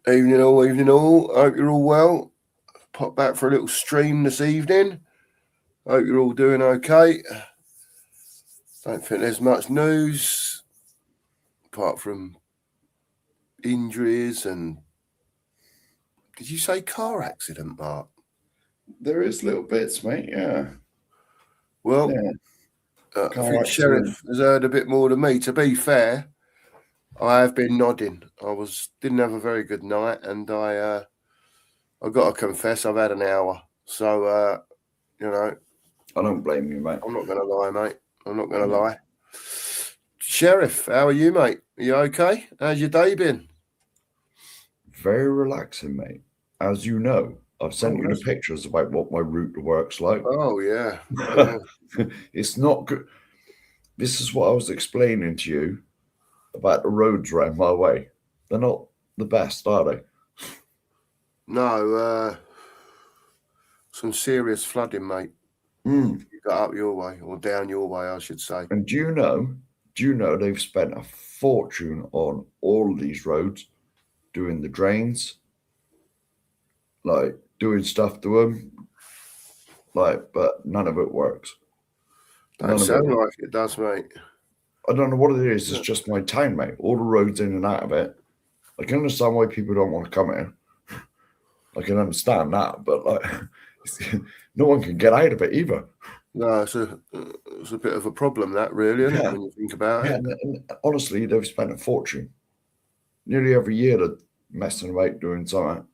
Evening all, evening all. Hope you're all well. Pop back for a little stream this evening. Hope you're all doing okay. Don't think there's much news apart from injuries and. Did you say car accident, Mark? There is little bits, mate. Yeah. Well, Yeah. I think Sheriff has heard a bit more than me. To be fair, I have been nodding. Didn't have a very good night, and I got to confess I've had an hour. So I don't blame you, mate. I'm not going to lie, mate. I'm not going to lie. Sheriff, how are you, mate? Are you okay? How's your day been? Very relaxing, mate. As you know, I've sent you the pictures about what my route to work's like. Oh, yeah. It's not good. This is what I was explaining to you about the roads around my way. They're not the best, are they? No, some serious flooding, mate. You got up your way, or down your way, I should say. And do you know they've spent a fortune on all of these roads, doing the drains, like doing stuff to them, but none of it works. Don't sound like it does, mate. I don't know what it is. It's just my town, mate. All the roads in and out of it. I can understand why people don't want to come here. I can understand that, but no one can get out of it either. No, it's a bit of a problem, that really, isn't it, when you think about it? And honestly, they've spent a fortune. Nearly every year they're messing about doing something.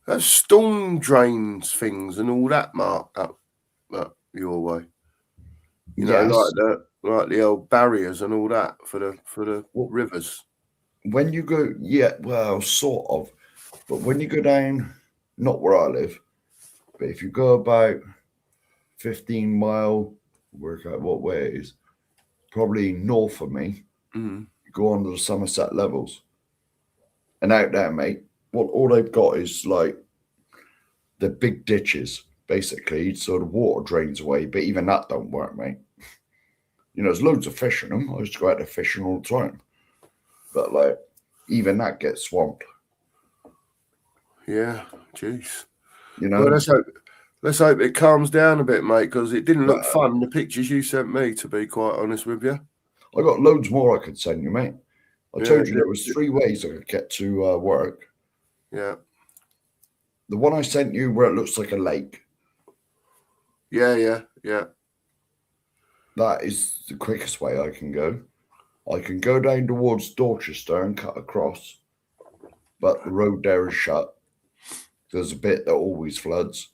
There's storm drains things and all that, Mark, up your way. You know, like the old barriers and all that for the rivers. When you go, sort of. But when you go down, not where I live, but if you go about 15 mile, work out what way it is, probably north of me, you go on to the Somerset levels. And out there, mate, all they've got is like the big ditches, basically, so the water drains away, but even that don't work, mate. You know, there's loads of fish in them. I used to go out there fishing all the time. But even that gets swamped. Yeah, jeez. You know, well, let's hope it calms down a bit, mate, because it didn't look fun. The pictures you sent me, to be quite honest with you. I got loads more I could send you, mate. I told you there was 3 ways I could get to work. Yeah. The one I sent you where it looks like a lake. Yeah. That is the quickest way I can go. I can go down towards Dorchester and cut across, but the road there is shut. There's a bit that always floods.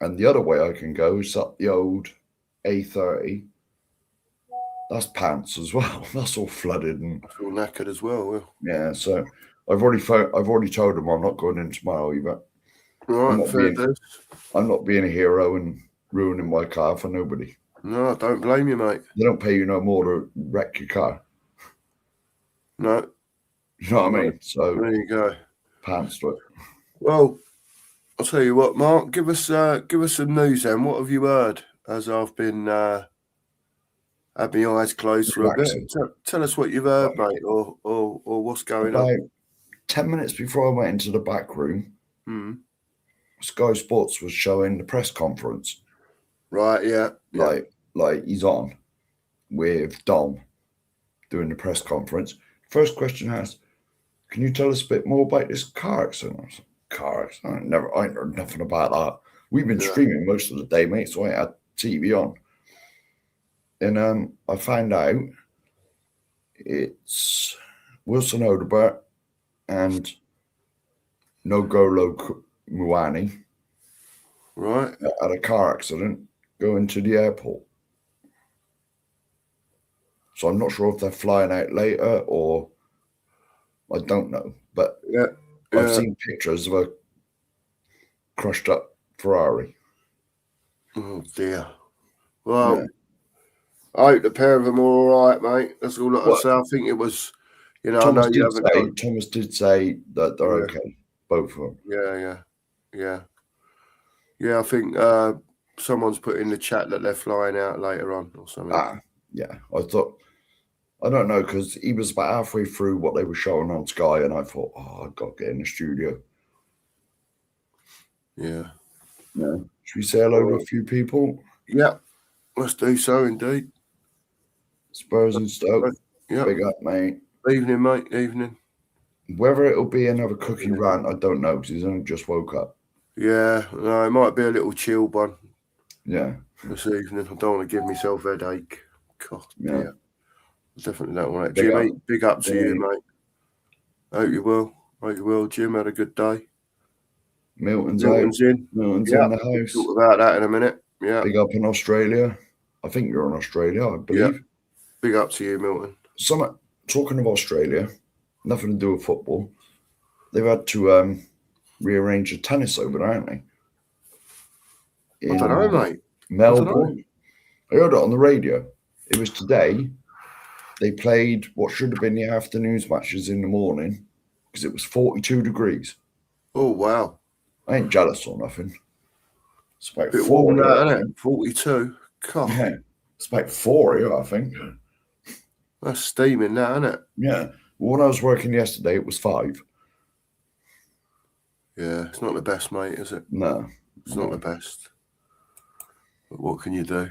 And the other way I can go is up the old A30. That's pants as well. That's all flooded and it's all knackered as well. Yeah, so I've already told them I'm not going in tomorrow either. Right, I'm not being a hero and ruining my car for nobody. No, I don't blame you, mate. They don't pay you no more to wreck your car. No. You know what I mean? So there you go. Pants to it. Well, I'll tell you what, Mark. Give us some news then. What have you heard? As I've been had my eyes closed for a bit. Tell us what you've heard, mate, or what's going on. 10 minutes before I went into the back room, Sky Sports was showing the press conference. Right, yeah. Like he's on with Dom doing the press conference. First question asked, can you tell us a bit more about this car accident? I was like, car accident? I ain't heard nothing about that. We've been streaming most of the day, mate, so I had TV on. And I found out it's Wilson Odebert and Nogolo Muani. Right. Had a car accident going to the airport. So I'm not sure if they're flying out later or I don't know. But I've seen pictures of a crushed up Ferrari. Oh dear. Well, I hope the pair of them are all right, mate. That's all I say. I think it was, Thomas did say that they're okay, both of them. Yeah. I think someone's put in the chat that they're flying out later on or something. Yeah. I thought I don't know, because he was about halfway through what they were showing on Sky, and I thought, oh, I've got to get in the studio. Yeah. Yeah. Should we say hello to a few people? Yeah, let's do so indeed. Spurs and Stoke. Yeah. Big up, mate. Evening, mate. Evening. Whether it'll be another cookie rant, I don't know, because he's only just woke up. Yeah, no, it might be a little chilled one. Yeah. This evening. I don't want to give myself a headache. God, Yeah. dear. I definitely don't want it. Jimmy, big up to you, mate. Hope you will. Hope you will. Jim had a good day. Milton's in. Milton's in the house. We'll talk about that in a minute. Yeah. Big up in Australia. I think you're in Australia, I believe. Yeah. Big up to you, Milton. Talking of Australia, nothing to do with football. They've had to rearrange the tennis over there, haven't they? I don't know, mate. Melbourne. I heard it on the radio. It was today. They played what should have been the afternoon's matches in the morning because it was 42 degrees. Oh, wow. I ain't jealous or nothing. It's about bit warm now, isn't it? 42. God. Yeah. It's about 40, I think. That's steaming now, isn't it? Yeah. Well, when I was working yesterday, it was 5. Yeah, it's not the best, mate, is it? No. It's not the best. But what can you do?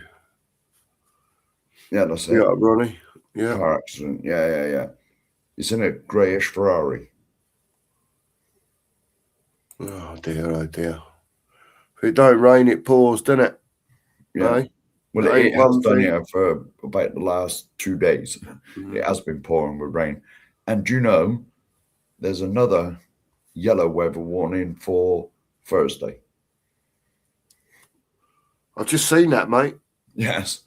Yeah, that's it. Yeah, Ronnie. Yeah. Car accident. Yeah. It's in a greyish Ferrari. Oh, dear, oh, dear. If it don't rain, it pours, doesn't it? Yeah. Right? Well, it has done here for about the last 2 days. Mm-hmm. It has been pouring with rain. And do you know, there's another yellow weather warning for Thursday. I've just seen that, mate. Yes.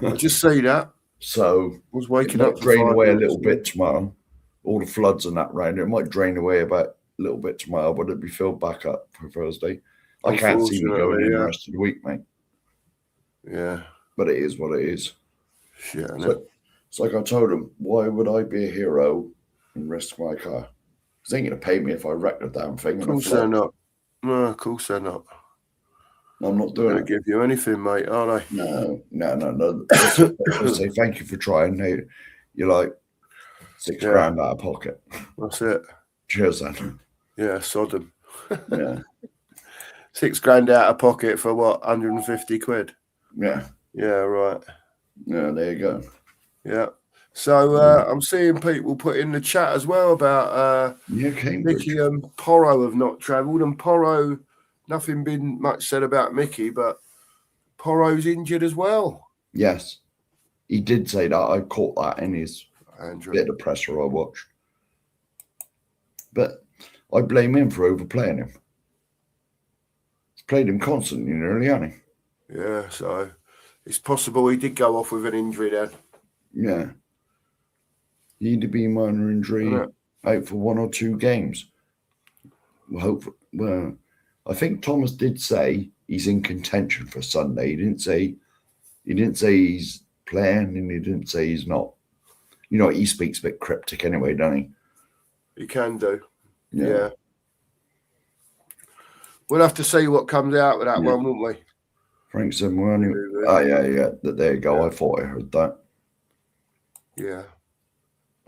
I just see that. So I was waking it up might drain away a little bit tomorrow. All the floods and that rain, it might drain away about a little bit tomorrow, but it'll be filled back up for Thursday. I can't see me going in the rest of the week, mate. Yeah. But it is what it is. Shit, it's like I told him, why would I be a hero and risk my car? Because they ain't going to pay me if I wreck the damn thing. Of course they're not. No, of course they're not. I'm not doing it. Going to give you anything, mate, are they? No. I'll say thank you for trying. Hey, you're like $6 grand out of pocket. That's it. Cheers, then. Yeah, sodom. Yeah. $6 grand out of pocket for what? 150 quid? Yeah. Yeah, right. Yeah, there you go. Yeah. So I'm seeing people put in the chat as well about Mickey and Porro have not travelled, and Porro, nothing been much said about Mickey, but Porro's injured as well. Yes, he did say that. I caught that in his bit of presser I watched. But I blame him for overplaying him. He's played him constantly nearly, hasn't he? Yeah, so it's possible he did go off with an injury then. Yeah. Need to be minor injury, out for 1 or 2 games. Well, I think Thomas did say he's in contention for Sunday. He didn't say he's playing, and he didn't say he's not. You know, he speaks a bit cryptic anyway, doesn't he? He can do. Yeah. We'll have to see what comes out with that one, won't we? Frank said, yeah. There you go. Yeah. I thought I heard that. Yeah.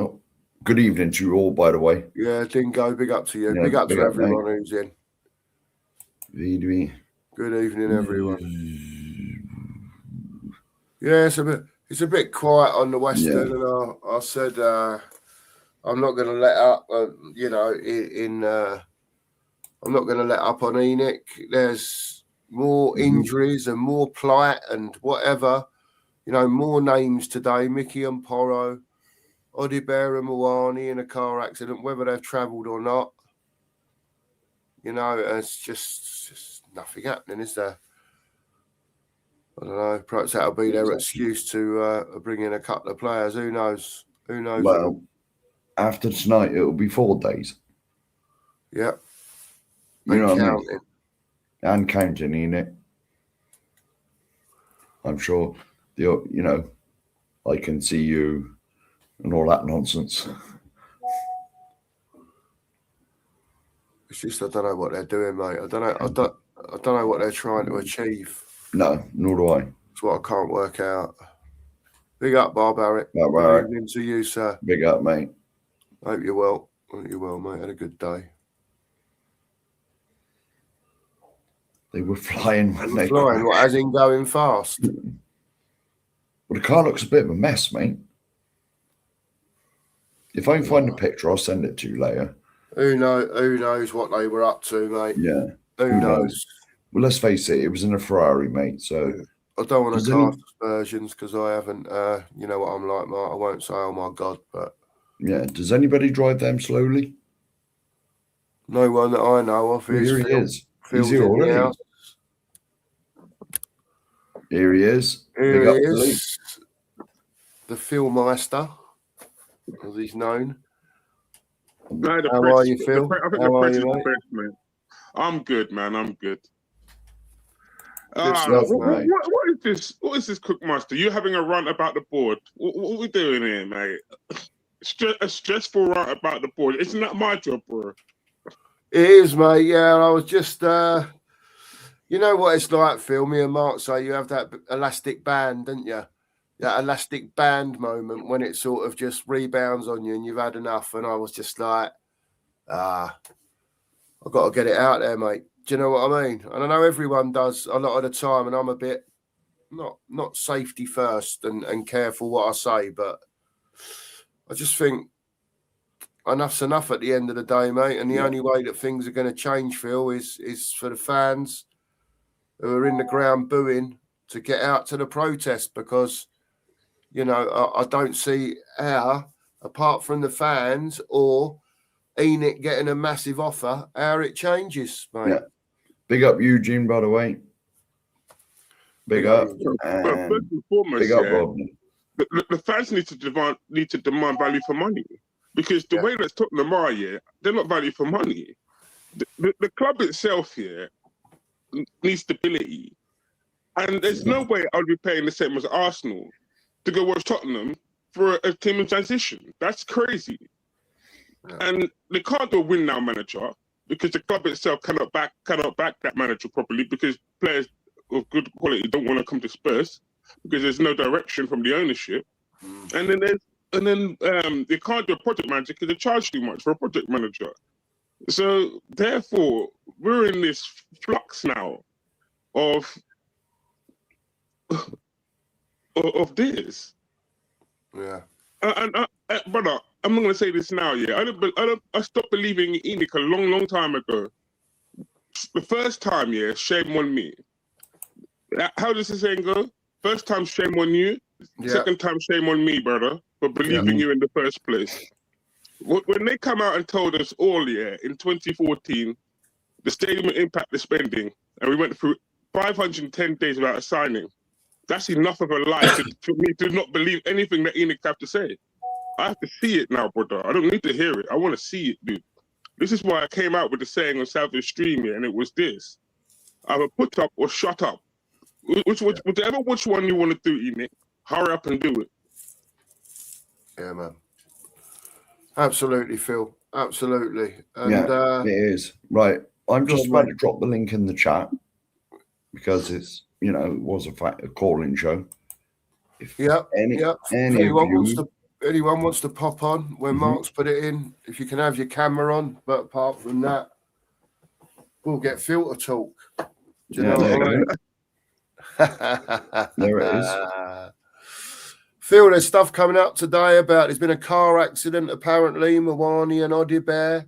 Oh, good evening to you all, by the way. Yeah, Dingo, big up to you. Yeah, big up to everyone who's in. Good evening, everyone. Yeah, it's a bit quiet on the Western, and I said I'm not going to let up. I'm not going to let up on Enoch. There's more injuries and more plight and whatever. You know, more names today. Mickey and Porro, Odibear and Moani in a car accident, whether they've travelled or not. You know, it's just nothing happening, is there? I don't know. Perhaps that'll be their excuse to bring in a couple of players. Who knows? Well, after tonight, it'll be 4 days. Yeah. You know what I mean? And counting, innit? I'm sure, I can see you and all that nonsense. It's just I don't know what they're doing, mate. I don't know what they're trying to achieve. No, nor do I. It's what I can't work out. Big up, Bob Barrett. All Good right. evening to you, sir. Big up, mate. Hope you're well. Hope you're well, mate. Had a good day. They were flying when they flying. crashed. What, as in going fast? Well, the car looks a bit of a mess, mate. If I can find a picture, I'll send it to you later. Who knows what they were up to, mate? Yeah. Who knows? Well, let's face it was in a Ferrari, mate. So I don't want Does to any- cast aspersions because I haven't. You know what I'm like, Mark. I won't say, "Oh my God," but yeah. Does anybody drive them slowly? no one that I know of. Well, here he is. Phil's He's here in the already. house. Here he is. Here Big up, he Billy. is, the Phil Meister, as he's known. No, How are you, Phil? I think How the are press you, is the mate? best, man. I'm good, man. I'm good. stuff, mate. What is this? What is this, Cookmaster? You having a rant about the board? What we doing here, mate? A stressful rant about the board. It's not my job, bro. It is, mate. Yeah, I was just. You know what it's like, Phil. Me and Mark say you have that elastic band, don't you? That elastic band moment when it sort of just rebounds on you and you've had enough. And I was just like, I've got to get it out there, mate. Do you know what I mean? And I know everyone does a lot of the time, and I'm a bit not safety first and careful what I say, but I just think enough's enough at the end of the day, mate. And the only way that things are going to change, Phil, is for the fans who are in the ground booing to get out to the protest, because, you know, I don't see how, apart from the fans or Enoch getting a massive offer, how it changes, mate. Yeah. Big up Eugene, by the way. Big up. But first and foremost, Big up, Rodney. the fans need to demand value for money, because the way that Tottenham are, they're not value for money. The club itself here needs stability, and there's no way I would be paying the same as Arsenal to go watch Tottenham for a team in transition. That's crazy. Yeah. And they can't do a win now manager, because the club itself cannot back that manager properly, because players of good quality don't want to come to Spurs because there's no direction from the ownership. And then they can't do a project manager because they charge too much for a project manager. So therefore, we're in this flux now of this. Yeah. Brother, I'm not going to say this now. I stopped believing in Enoch a long time ago. The first time, shame on me. How does the saying go? First time, shame on you. Second time, shame on me, brother, for believing you in the first place. When they come out and told us all, in 2014, the stadium would impact the spending, and we went through 510 days without a signing. That's enough of a lie for me to not believe anything that Enoch have to say. I have to see it now, brother. I don't need to hear it. I want to see it, dude. This is why I came out with the saying on Savage Stream here, and it was this: either put up or shut up. Which one you want to do, Enoch, hurry up and do it. Yeah, man. Absolutely, Phil. Absolutely. And, it is. Right. I'm just about to drop the link in the chat, because it's, it was a call-in show. If anyone wants to pop on when Mark's put it in, if you can have your camera on, but apart from that, we'll get filter talk. Do you know what I mean? There it is. Phil, there's stuff coming up today about there's been a car accident, apparently, Mawani and Odibear.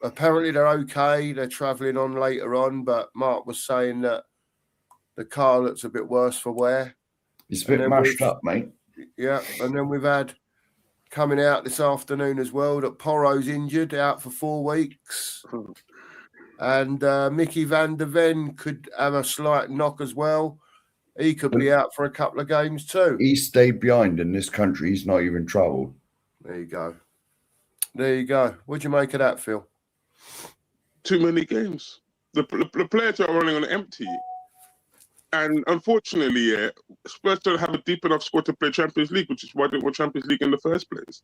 Apparently they're okay. They're travelling on later on, but Mark was saying that the car looks a bit worse for wear. It's a bit mashed up, mate. Yeah, and then we've had coming out this afternoon as well that Porro's injured, out for 4 weeks. And Mickey van der Ven could have a slight knock as well. He could be out for a couple of games too. He stayed behind in this country. He's not even travelled. There you go. There you go. What'd you make of that, Phil? Too many games. The players are running on empty. And unfortunately, Spurs don't have a deep enough squad to play Champions League, which is why they want Champions League in the first place.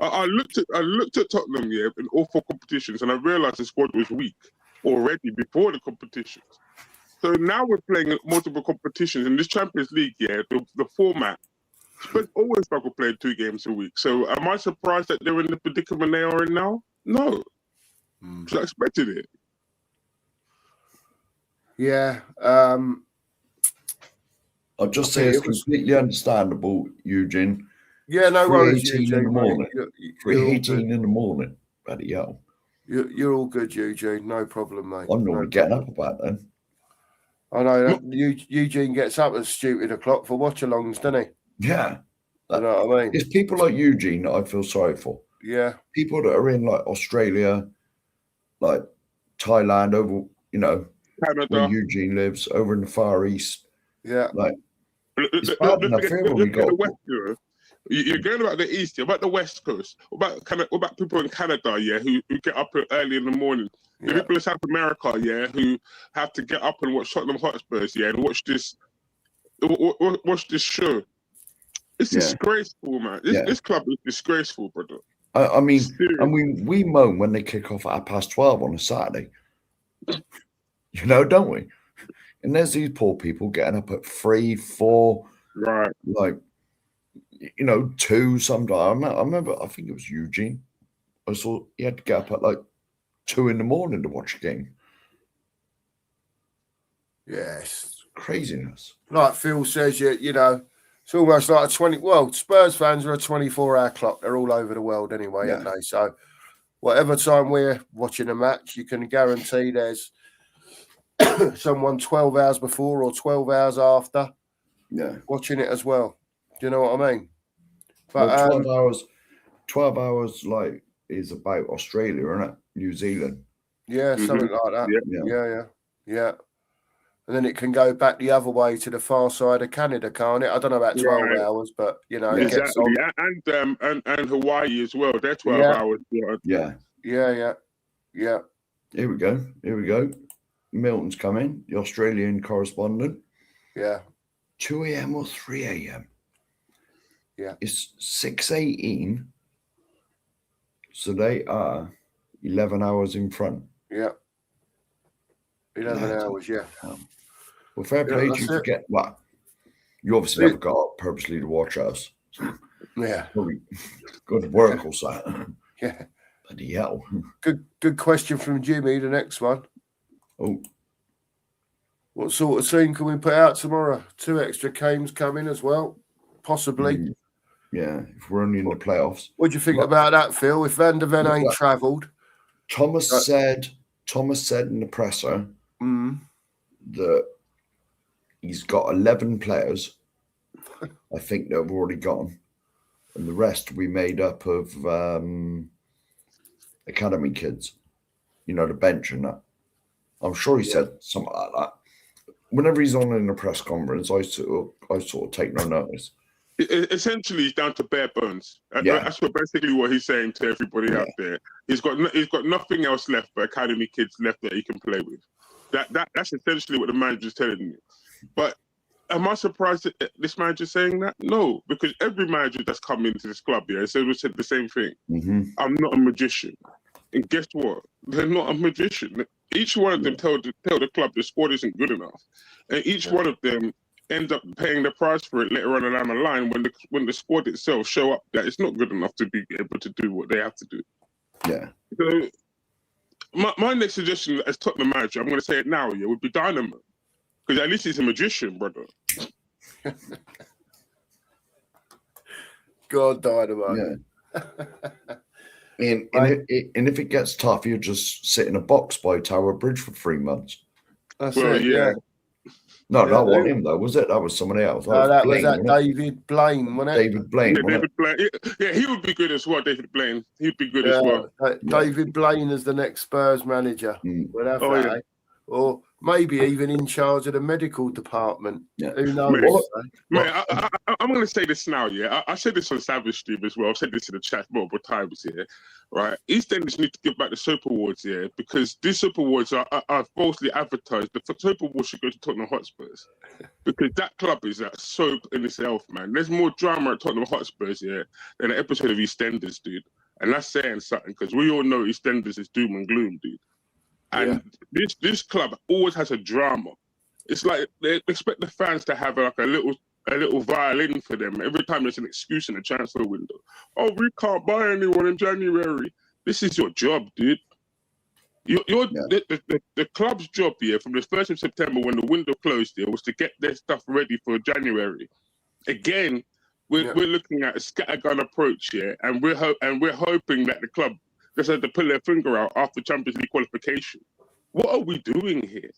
I looked at Tottenham in all 4 competitions, and I realised the squad was weak already before the competitions. So now we're playing multiple competitions in this Champions League. Yeah, the format. Spurs always struggle playing 2 games a week. So am I surprised that they're in the predicament they are in now? No, because I expected it. Yeah. I'll just say it's completely understandable, Eugene. Yeah, no worries, 3:18 Eugene. in the morning. You're all 3:18 in the morning. Bloody hell. You're all good, Eugene. No problem, mate. I'm normally getting up about then. I know that Eugene gets up at stupid o'clock for watch-alongs, doesn't he? Yeah. You know what I mean? It's people like Eugene that I feel sorry for. Yeah. People that are in like Australia, like Thailand, over, Canada, where Eugene lives, over in the Far East. Yeah. Like, it's bad enough here when we got. You're going about the East, about the West Coast. What about people in Canada, yeah, who get up early in the morning? The people in South America, yeah, who have to get up and watch Tottenham Hotspurs, yeah, and watch this show. It's disgraceful, man. This club is disgraceful, brother. I mean, we moan when they kick off at 12:30 on a Saturday. Don't we? And there's these poor people getting up at 3, 4, right? Like, 2 sometimes. I remember, I think it was Eugene. I saw he had to get up at like 2 in the morning to watch a game. Yes. Craziness. Like Phil says, it's almost like Spurs fans are a 24-hour clock. They're all over the world anyway, aren't they? So whatever time we're watching a match, you can guarantee there's someone 12 hours before or 12 hours after watching it as well. Do you know what I mean? But 12 hours like is about Australia, isn't it? New Zealand. Yeah, something like that. Yeah. And then it can go back the other way to the far side of Canada, can't it? I don't know about 12 hours, but it gets on. And Hawaii as well. They're 12 hours. Yeah. Here we go. Milton's coming, the Australian correspondent. Yeah. 2 a.m. or 3 a.m. Yeah. It's 6:18. So they are 11 hours in front. Yeah. 11 hours, yeah. Well, fair play to you to get that. You obviously never got up purposely to watch us. So yeah. Good work, or that. Yeah. Bloody hell. Good question from Jimmy, the next one. Oh. What sort of scene can we put out tomorrow? 2 extra games coming as well, possibly. Yeah, if we're only in the playoffs. What do you think about that, Phil? If Van der Ven ain't travelled, Thomas said in the presser that he's got 11 players. I think that have already gone, and the rest we made up of academy kids. The bench and that. I'm sure he said something like that. Whenever he's on in a press conference, I sort of take no notice. Essentially, he's down to bare bones. That's basically what he's saying to everybody out there. He's got nothing else left but academy kids left that he can play with. That's essentially what the manager's telling me. But am I surprised that this manager's saying that? No, because every manager that's come into this club, said the same thing. I'm not a magician. And guess what? They're not a magician. Each one of them tell the club the squad isn't good enough, and each one of them ends up paying the price for it later on down the line when the squad itself show up that it's not good enough to be able to do what they have to do. Yeah. So my next suggestion as Tottenham manager, I'm going to say it now, would be Dynamo, because at least he's a magician, brother. God, Dynamo. Yeah. And if it gets tough, you just sit in a box by Tower Bridge for 3 months. That's it, yeah. No, that wasn't him, though, was it? That was somebody else. That was David Blaine, wasn't it? David Blaine, David Blaine. Yeah, he would be good as well, David Blaine. He'd be good as well. David Blaine is the next Spurs manager. Or maybe even in charge of the medical department. Yeah. Who knows? Mate, I'm going to say this now, I said this on Savage Stream as well. I've said this in the chat multiple times here, right? EastEnders need to give back the Soap Awards here, because these Soap Awards are falsely advertised. The Soap Awards should go to Tottenham Hotspurs, because that club is that soap in itself, man. There's more drama at Tottenham Hotspurs than an episode of EastEnders, dude. And that's saying something, because we all know EastEnders is doom and gloom, dude. And this club always has a drama. it's like they expect the fans to have like a little violin for them every time there's an excuse in the transfer window. Oh, we can't buy anyone in January. This is your job, dude. The club's job here from the 1st of September when the window closed here was to get their stuff ready for January. Again, we're looking at a scattergun approach here, and we're hoping that the club just had to pull their finger out after Champions League qualification. What are we doing here?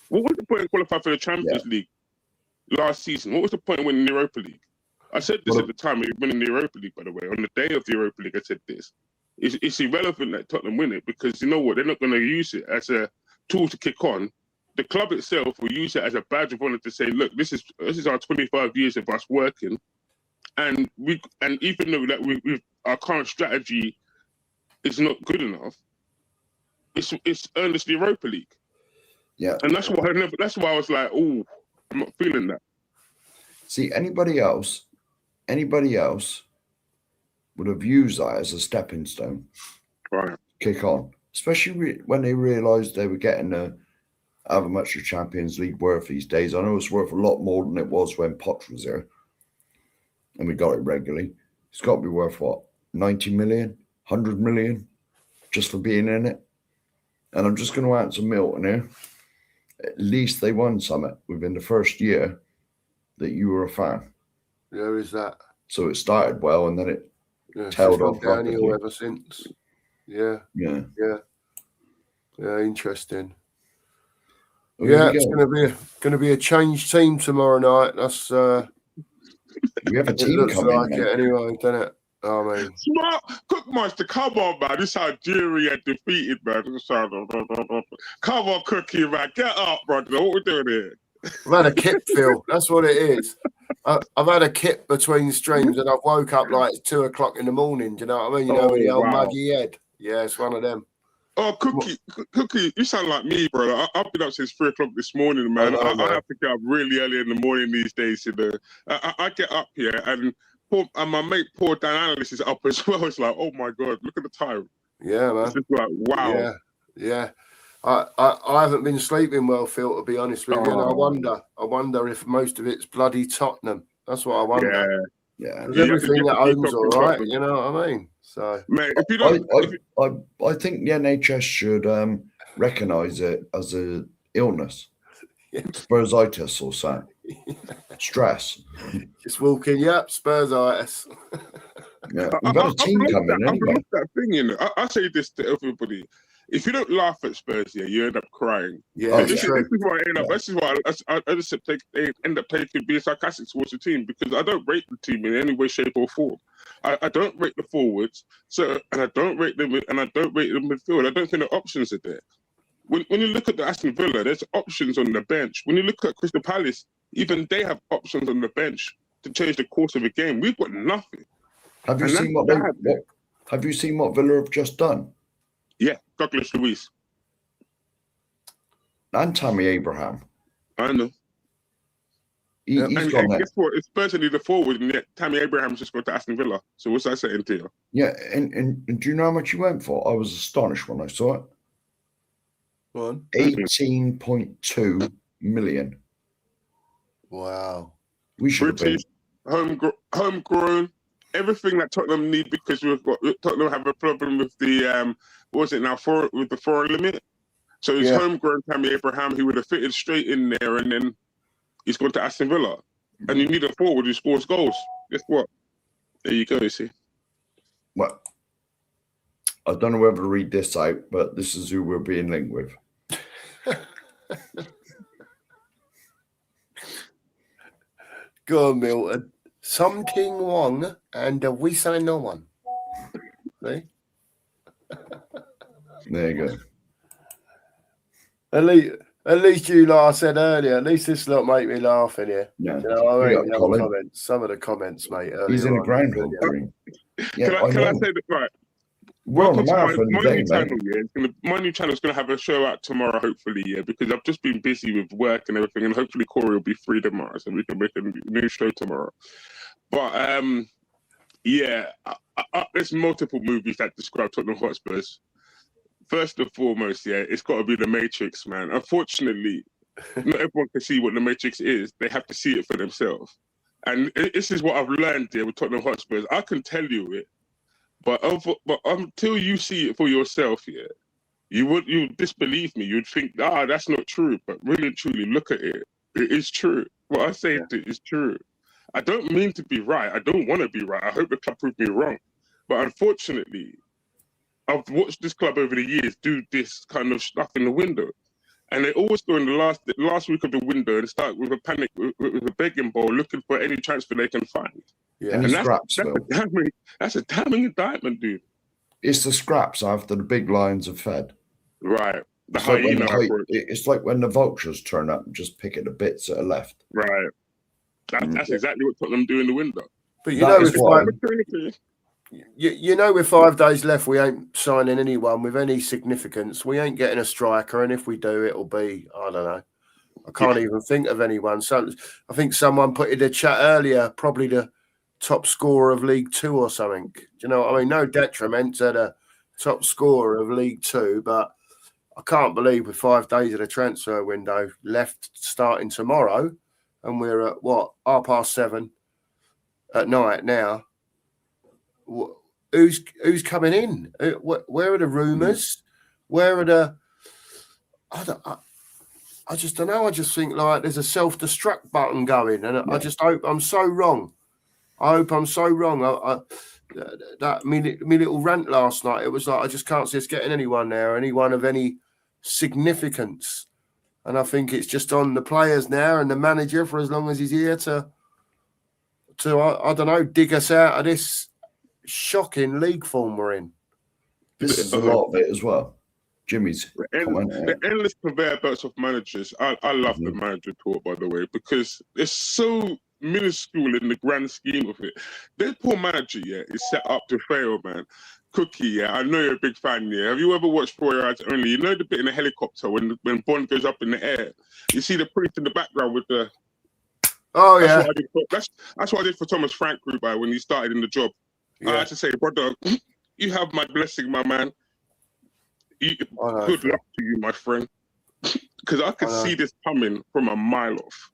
What was the point in qualifying for the Champions League last season? What was the point in winning the Europa League? I said this at the time of winning the Europa League, by the way. On the day of the Europa League, I said this. It's irrelevant that Tottenham win it because you know what? They're not going to use it as a tool to kick on. The club itself will use it as a badge of honor to say, look, this is our 25 years of us working, and even though that our current strategy is not good enough, it's earned us the Europa League. Yeah, and that's why I was like, oh, I'm not feeling that. See, anybody else would have used that as a stepping stone, right? Kick on, especially when they realised they were getting however much the Champions League worth these days. I know it's worth a lot more than it was when Poch was there, and we got it regularly. It's got to be worth what, 90 million, 100 million, just for being in it. And I'm just going to answer Milton here. At least they won something within the first year that you were a fan. There is that. So it started well, and then it tailed off rapidly ever since. Yeah. Interesting. Well, it's going to be a changed team tomorrow night. That's we have a team coming like it anyway, doesn't it? I mean, Smart Cookmaster, come on, man. This is how Jury had defeated, man. Come on, Cookie, man. Get up, brother. What we doing here? I've had a kip, Phil. That's what it is. I've had a kip between streams, and I've woke up like 2 o'clock in the morning. Do you know what I mean? You know, with the old muggy head. Yeah, it's one of them. Oh, Cookie, you sound like me, brother. I've been up since 3 o'clock this morning, man. I have to get up really early in the morning these days. You know, I get up here and my mate Paul Dan Analyst is up as well. It's like, oh my god, look at the time. Yeah, man. It's just like, wow. Yeah. I haven't been sleeping well, Phil, to be honest with you. And I wonder if most of it's bloody Tottenham. That's what I wonder. Yeah. Because everything at home's all right, you know what I mean? So, mate, if you don't, I think the NHS should recognise it as an illness, Spursitis or something. Stress. Just walking, Spursitis. Yeah, we've got a team coming anyway. That thing, you know, I say this to everybody. If you don't laugh at Spurs, you end up crying. Yeah, this is why I end up. This is why I just end up being sarcastic towards the team because I don't rate the team in any way, shape, or form. I don't rate the forwards, and I don't rate them, and I don't rate the midfield. I don't think the options are there. When you look at the Aston Villa, there's options on the bench. When you look at Crystal Palace, even they have options on the bench to change the course of a game. We've got nothing. Have you seen what Villa have just done? Yeah, Douglas Luiz. And Tammy Abraham. I know. He's gone there. Guess what? It's personally the forward, and yet Tammy Abraham's just gone to Aston Villa. So what's that saying to you? Yeah, and do you know how much he went for? I was astonished when I saw it. 18.2 million. Wow. We should British, homegrown, everything that Tottenham need because Tottenham have a problem with the with the foreign limit. So he's homegrown Tammy Abraham, who would have fitted straight in there, and then he's gone to Aston Villa. And you need a forward who scores goals. Guess what? There you go, you see. Well, I don't know whether to read this out, but this is who we're being linked with. Go on, Milton. Something wrong, and we say no one. See? There you go. At least you, like I said earlier, at least this lot make me laugh in here. Yeah. You know what I mean? Some of the comments, mate. He's in a groundhog dream. Yeah, can I say that right? We're on the marathon today, mate. My new channel is going to have a show out tomorrow, hopefully, because I've just been busy with work and everything, and hopefully Corey will be free tomorrow, so we can make a new show tomorrow. But, there's multiple movies that describe Tottenham Hotspurs. First and foremost, it's got to be The Matrix, man. Unfortunately, not everyone can see what the Matrix is. They have to see it for themselves. And this is what I've learned here with Tottenham Hotspurs. I can tell you it, but until you see it for yourself, yeah, you disbelieve me. You'd think, that's not true. But really and truly, look at it. It is true. What I say is true. I don't mean to be right. I don't want to be right. I hope the club prove me wrong. But unfortunately, I've watched this club over the years do this kind of stuff in the window. And they always go in the last week of the window and start with a panic, with a begging bowl, looking for any transfer they can find. Yeah. And that's a damning indictment, dude. It's the scraps after the big lions have fed. Right. It's like when the vultures turn up and just pick at the bits that are left. Right. That's exactly what Tottenham do in the window. But you know, with 5 days left, we ain't signing anyone with any significance. We ain't getting a striker, and if we do, it'll be, I don't know. I can't even think of anyone. So I think someone put in the chat earlier, probably the top scorer of League Two or something. Do you know what I mean? No detriment to the top scorer of League Two, but I can't believe with 5 days of the transfer window left starting tomorrow, and we're at 7:30 at night now. Who's coming in? Where are the rumours? Where are the? I just don't know. I just think like there's a self-destruct button going, and I just hope I'm so wrong. I hope I'm so wrong. That me little rant last night. It was like I just can't see us getting anyone of any significance, and I think it's just on the players now and the manager for as long as he's here to I don't know, dig us out of this shocking league form we're in. This is a lot of it as well. Jimmy's the endless conveyor belts of managers. I love the manager talk, by the way, because it's so minuscule in the grand scheme of it. This poor manager, is set up to fail, man. Cookie, I know you're a big fan, Have you ever watched 4 Your Eyes Only? You know the bit in the helicopter when Bond goes up in the air? You see the priest in the background with the... Oh, that's what I did for Thomas Frank Gruber when he started in the job. I had to say, brother, you have my blessing, my man. Good luck to you, my friend. Because I could see this coming from a mile off.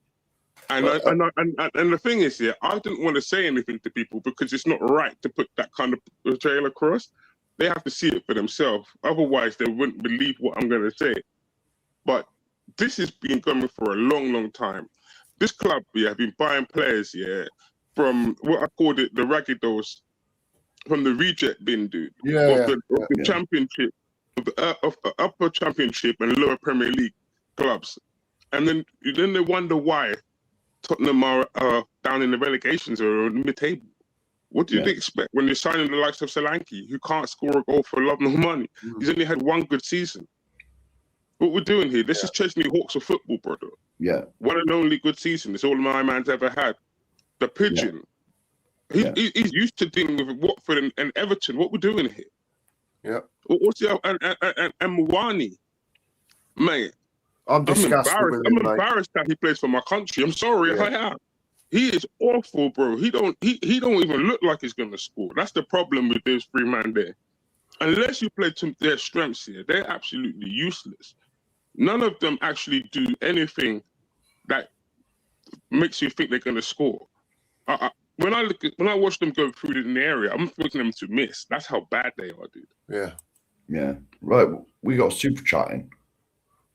And the thing is, I didn't want to say anything to people because it's not right to put that kind of portrayal across. They have to see it for themselves. Otherwise, they wouldn't believe what I'm going to say. But this has been going for a long, long time. This club, have been buying players, from what I called it, the ragged dolls, from the reject bin, dude. The championship, of the upper championship and lower Premier League clubs. And then they wonder why Tottenham are down in the relegations or mid-table. What do you expect when you're signing the likes of Solanke, who can't score a goal for love nor money? He's only had one good season. What we're doing here, this is chasing the Hawks of football, brother. Yeah. One and only good season. It's all my man's ever had. The Pigeon. Yeah. He's used to dealing with Watford and Everton. What we're doing here. Yeah. What's the and Mwani, mate? I'm embarrassed that he plays for my country. I'm sorry, I am. He is awful, bro. He don't even look like he's gonna score. That's the problem with those 3 men there. Unless you play to their strengths here, they're absolutely useless. None of them actually do anything that makes you think they're gonna score. When I watch them go through in the area, I'm expecting them to miss. That's how bad they are, dude. Yeah. Yeah. Right. We got super chatting.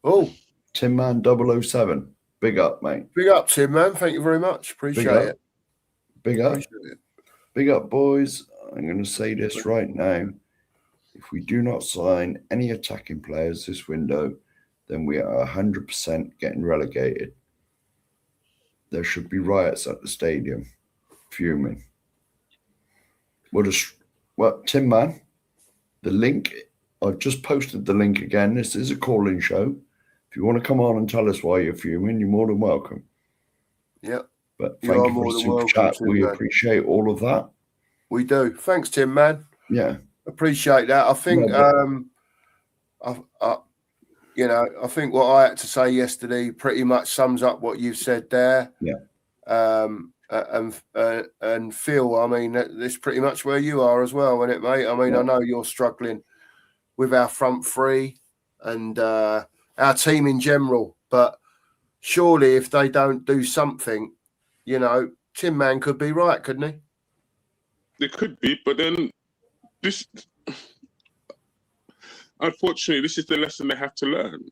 Oh. Tim Man 007. Big up, mate. Big up, Tim Man. Thank you very much. Appreciate it. Big up. Big up, boys. I'm going to say this right now. If we do not sign any attacking players this window, then we are 100% getting relegated. There should be riots at the stadium. Fuming. Tim Man, the link, I've just posted the link again. This is a call-in show. If you want to come on and tell us why you're fuming, you're more than welcome. Yep. But thank you for the super chat. We appreciate all of that. We do. Thanks, Tim Man. Yeah. Appreciate that. I think I think what I had to say yesterday pretty much sums up what you've said there. Yeah. And Phil, I mean, that's pretty much where you are as well, isn't it, mate? I mean, I know you're struggling with our front three and our team in general, but surely if they don't do something, you know, Tin Man could be right, couldn't he? It could be, but then this, unfortunately, this is the lesson they have to learn.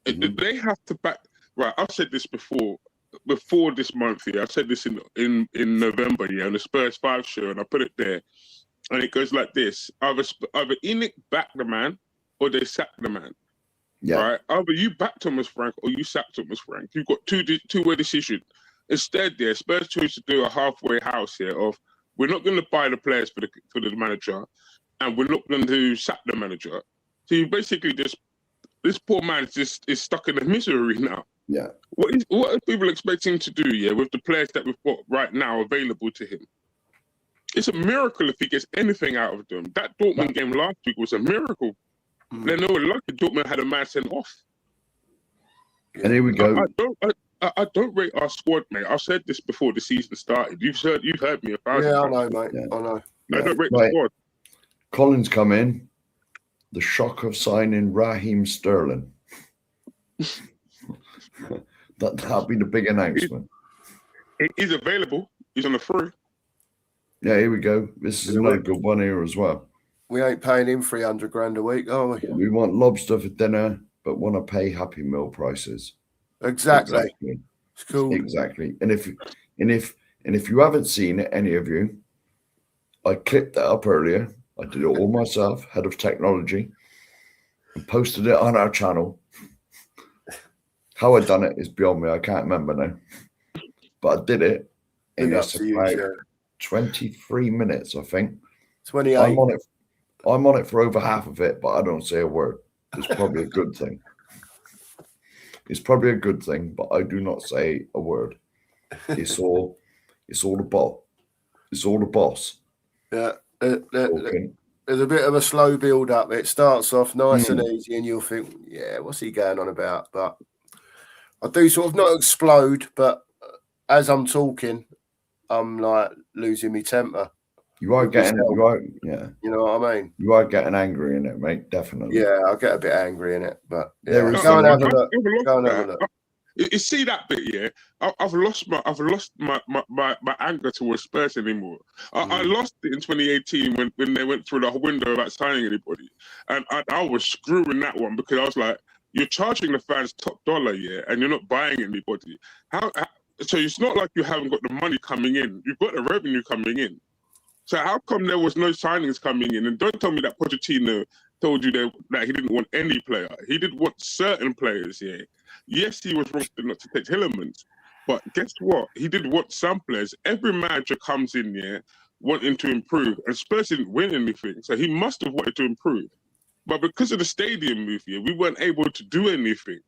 They have to back. Right, I've said this before this month. Yeah, I said this in November. Yeah, on the Spurs 5 show, and I put it there, and it goes like this: either Enoch back the man, or they sack the man. Yeah. Right. Either you back Thomas Frank or you sack Thomas Frank. You've got two-way decision. Instead, there, Spurs chose to do a halfway house here of we're not going to buy the players for the manager, and we're not going to sack the manager. So you basically just this poor man is stuck in a misery now. Yeah. What are people expecting to do? Yeah, with the players that we've got right now available to him, it's a miracle if he gets anything out of them. That Dortmund game last week was a miracle. Then they were lucky Dortmund had a man sent off. And here we go. I don't rate our squad, mate. I've said this before the season started. You've heard me 1,000 times. Yeah, I know, mate. Yeah. I know. I don't rate the squad. Collins come in. The shock of signing Raheem Sterling. That'll be the big announcement. He's available. He's on the free. Yeah, here we go. This is another good one here as well. We ain't paying him 300 grand a week, are we? We want lobster for dinner, but want to pay Happy Meal prices. Exactly. It's cool. Exactly. And if you haven't seen it, any of you, I clipped that up earlier. I did it all myself, head of technology, and posted it on our channel. How I done it is beyond me. I can't remember now, but I did it in about 23 minutes, I think. 28. I'm on it for over half of it, but I don't say a word. It's probably a good thing. It's probably a good thing, but I do not say a word. It's all the boss. It's all the boss. Yeah. There's a bit of a slow build up. It starts off nice and easy, and you'll think, yeah, what's he going on about? But I do sort of not explode, but as I'm talking, I'm like losing my temper. You are getting, yeah. You know what I mean? You are getting angry in it, mate. Definitely. Yeah, I get a bit angry in it, but there is. Go and have a look. Go and have a look. You see that bit, yeah? I've lost my anger towards Spurs anymore. I lost it in 2018 when they went through the window about signing anybody, and I was screwing that one because I was like, you're charging the fans top dollar, yeah, and you're not buying anybody. So it's not like you haven't got the money coming in. You've got the revenue coming in. So how come there was no signings coming in? And don't tell me that Pochettino told you that he didn't want any player. He did want certain players, yeah. Yes, he was wrong not to take Hillermans, but guess what? He did want some players. Every manager comes in, yeah, wanting to improve, and Spurs didn't win anything, so he must have wanted to improve. But because of the stadium move, yeah, we weren't able to do anything.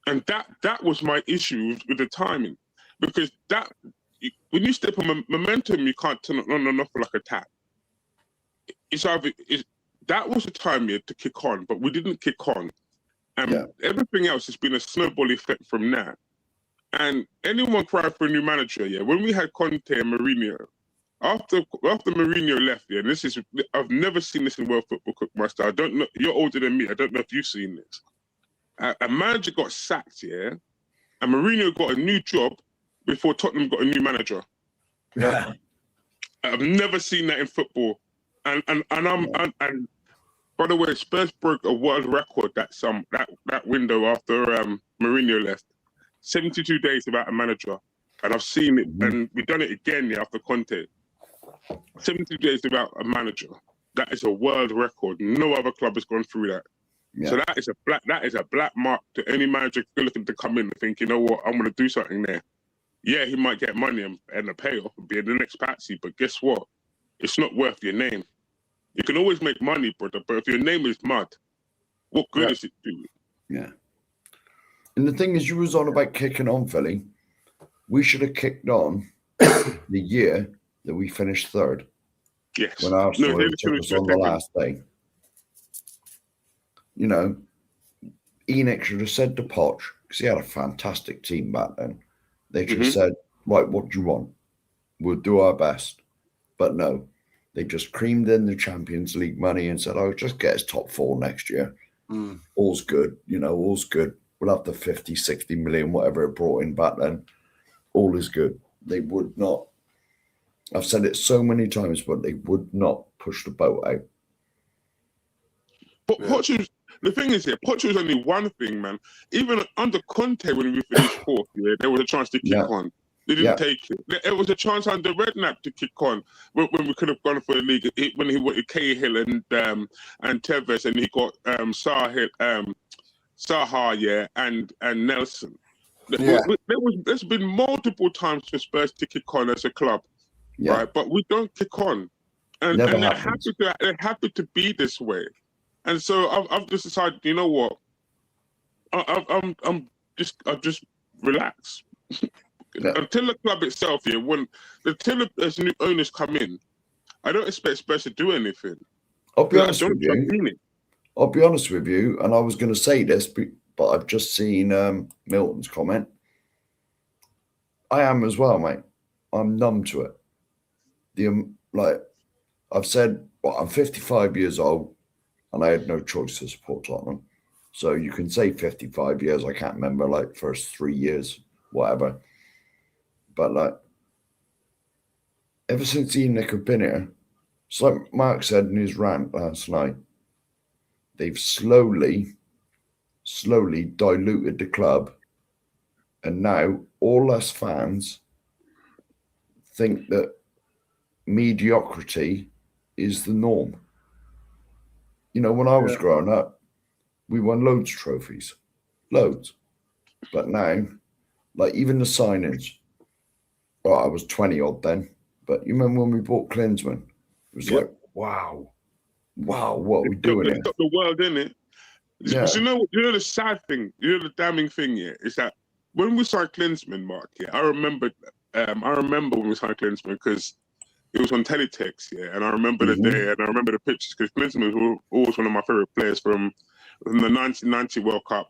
And that was my issue with the timing, because when you step on momentum, you can't turn it on and off like a tap. That was the time here to kick on, but we didn't kick on. And everything else has been a snowball effect from that. And anyone cry for a new manager, yeah. When we had Conte and Mourinho, after Mourinho left, yeah, and I've never seen this in World Football Cookmaster. I don't know, you're older than me, I don't know if you've seen this. A manager got sacked, yeah, and Mourinho got a new job before Tottenham got a new manager. Yeah. I've never seen that in football. And by the way, Spurs broke a world record that window after Mourinho left. 72 days without a manager. And I've seen it, and we've done it again after Conte. 72 days without a manager. That is a world record. No other club has gone through that. Yeah. So that is a black mark to any manager looking to come in and think, you know what, I'm going to do something there. Yeah, he might get money and a payoff and be the next Patsy, but guess what? It's not worth your name. You can always make money, brother, but if your name is mud, what good does it do? Yeah. And the thing is, you was on about kicking on, Philly. We should have kicked on the year that we finished third. Yes. When Arsenal took us on the last day. You know, Enoch should have said to Poch, because he had a fantastic team back then. They should have said, right, what do you want? We'll do our best. But no, they just creamed in the Champions League money and said, oh, just get us top 4 next year. All's good, all's good. we'll have the 50, 60 million, whatever it brought in back then. All is good. They would not. I've said it so many times, but they would not push the boat out. But Poch, the thing is here, Poch was only one thing, man. Even under Conte, when we finished fourth, there was a chance to kick on. They didn't take it. There was a chance under Redknapp to kick on when we could have gone for the league. When he went Cahill and Tevez, and he got Saha, and Nelson. There's been multiple times for Spurs to kick on as a club, right? But we don't kick on, and they're happy to be this way. And so I've just decided, you know what? I'll just relax. Until the club itself, until there's new owners come in, I don't expect Spurs to do anything. I'll be honest with you, and I was going to say this, but I've just seen Milton's comment. I am as well, mate. I'm numb to it. I've said, I'm 55 years old, and I had no choice to support Tottenham. So you can say 55 years. I can't remember, first 3 years, whatever. But, ever since Enoch have been here, it's like Mark said in his rant last night, they've slowly diluted the club. And now all us fans think that mediocrity is the norm. You know, when I was growing up, we won loads of trophies. Loads. But now, even the signings, I was 20 odd then, but you remember when we bought Klinsmann? It was wow, what are we doing here? It's got the world in it. Yeah. You know the sad thing, the damning thing here is that when we signed Klinsmann, Mark, I remember when we signed Klinsmann because it was on teletext, and I remember the day, and I remember the pictures because Klinsmann was always one of my favorite players from the 1990 World Cup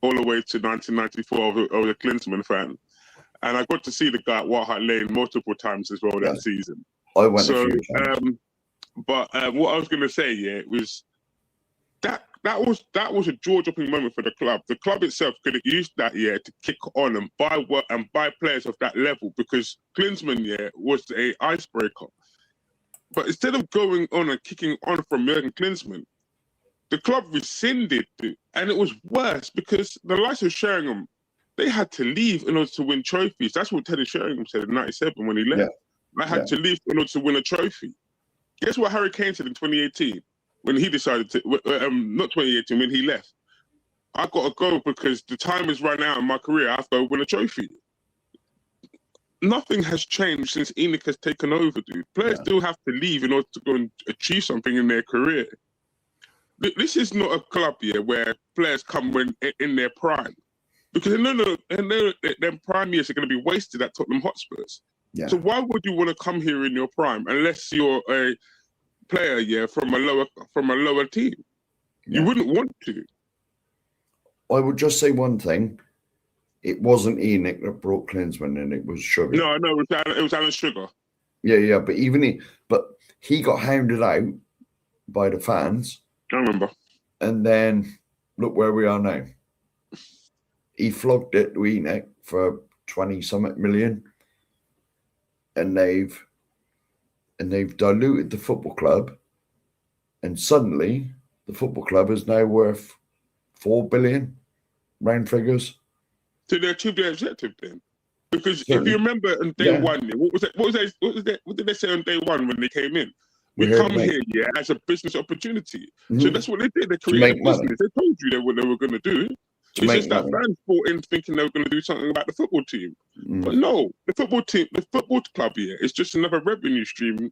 all the way to 1994. I was a Klinsmann fan. And I got to see the guy at White Hart Lane multiple times as well that season. I went a few times. But what I was going to say, was that was a jaw-dropping moment for the club. The club itself could have used that to kick on and buy players of that level because Klinsmann was a icebreaker. But instead of going on and kicking on from Jurgen Klinsmann, the club rescinded it, and it was worse because the likes of Sheringham, they had to leave in order to win trophies. That's what Teddy Sheringham said in '97 when he left. I had to leave in order to win a trophy. Guess what Harry Kane said in 2018 when he decided to, not 2018, when he left? I got to go because the time has run out in my career. I have to win a trophy. Nothing has changed since Enoch has taken over, dude. Players still have to leave in order to go and achieve something in their career. This is not a club where players come when in their prime. Because their prime years are going to be wasted at Tottenham Hotspurs. Yeah. So why would you want to come here in your prime unless you're a player, from a lower team? Yeah. You wouldn't want to. I would just say one thing: it wasn't Enoch that brought Klinsmann in; it was Sugar. No, it was Alan Sugar. Yeah, but he got hounded out by the fans. I remember. And then look where we are now. He flogged it to Enoch for 20-something million, and they've diluted the football club, and suddenly the football club is now worth 4 billion, round figures. So they achieved their objective then, because if you remember on day one, what did they say on day one when they came in? We come here as a business opportunity. So that's what they did. They created a business. Money. They told you what they were going to do. It's just that fans bought in thinking they were going to do something about the football team. But no, the football club here is just another revenue stream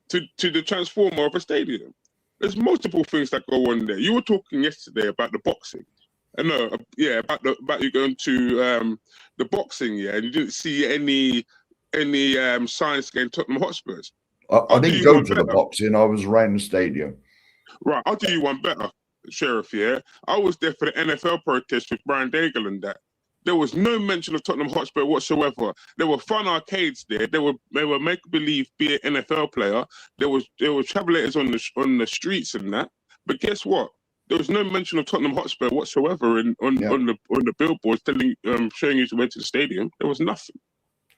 to the transformer of a stadium. There's multiple things that go on there. You were talking yesterday about the boxing. About you going to the boxing, and you didn't see any signs against Tottenham Hotspurs. I didn't go to the boxing. I was around the stadium. Right, I'll do you one better, Sheriff. I was there for the NFL protest with Brian Daigle and that. There was no mention of Tottenham Hotspur whatsoever. There were fun arcades there. They were make believe be an NFL player. There was travelators on the streets and that. But guess what? there was no mention of Tottenham Hotspur whatsoever on the billboards showing you to went to the stadium. There was nothing.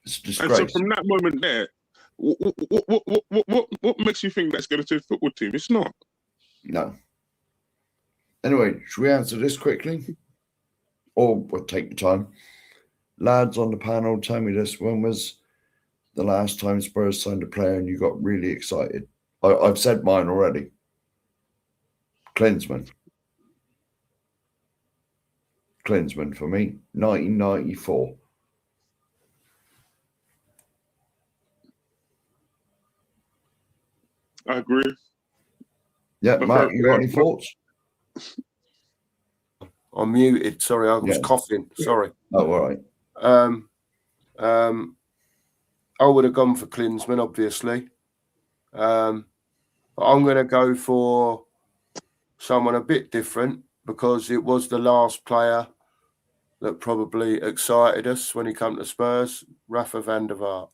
It's a And so disgrace. from that moment there, what makes you think that's going to the football team? It's not. No. Anyway, should we answer this quickly? Or we'll take the time. Lads on the panel, tell me this. When was the last time Spurs signed a player and you got really excited? I've said mine already. Klinsmann for me, 1994. I agree. Yeah, Matt, you got any thoughts? I'm muted. Sorry, I was coughing. Sorry. Oh, all right. I would have gone for Klinsmann, obviously. But I'm going to go for someone a bit different because it was the last player that probably excited us when he came to Spurs, Rafa van der Vaart.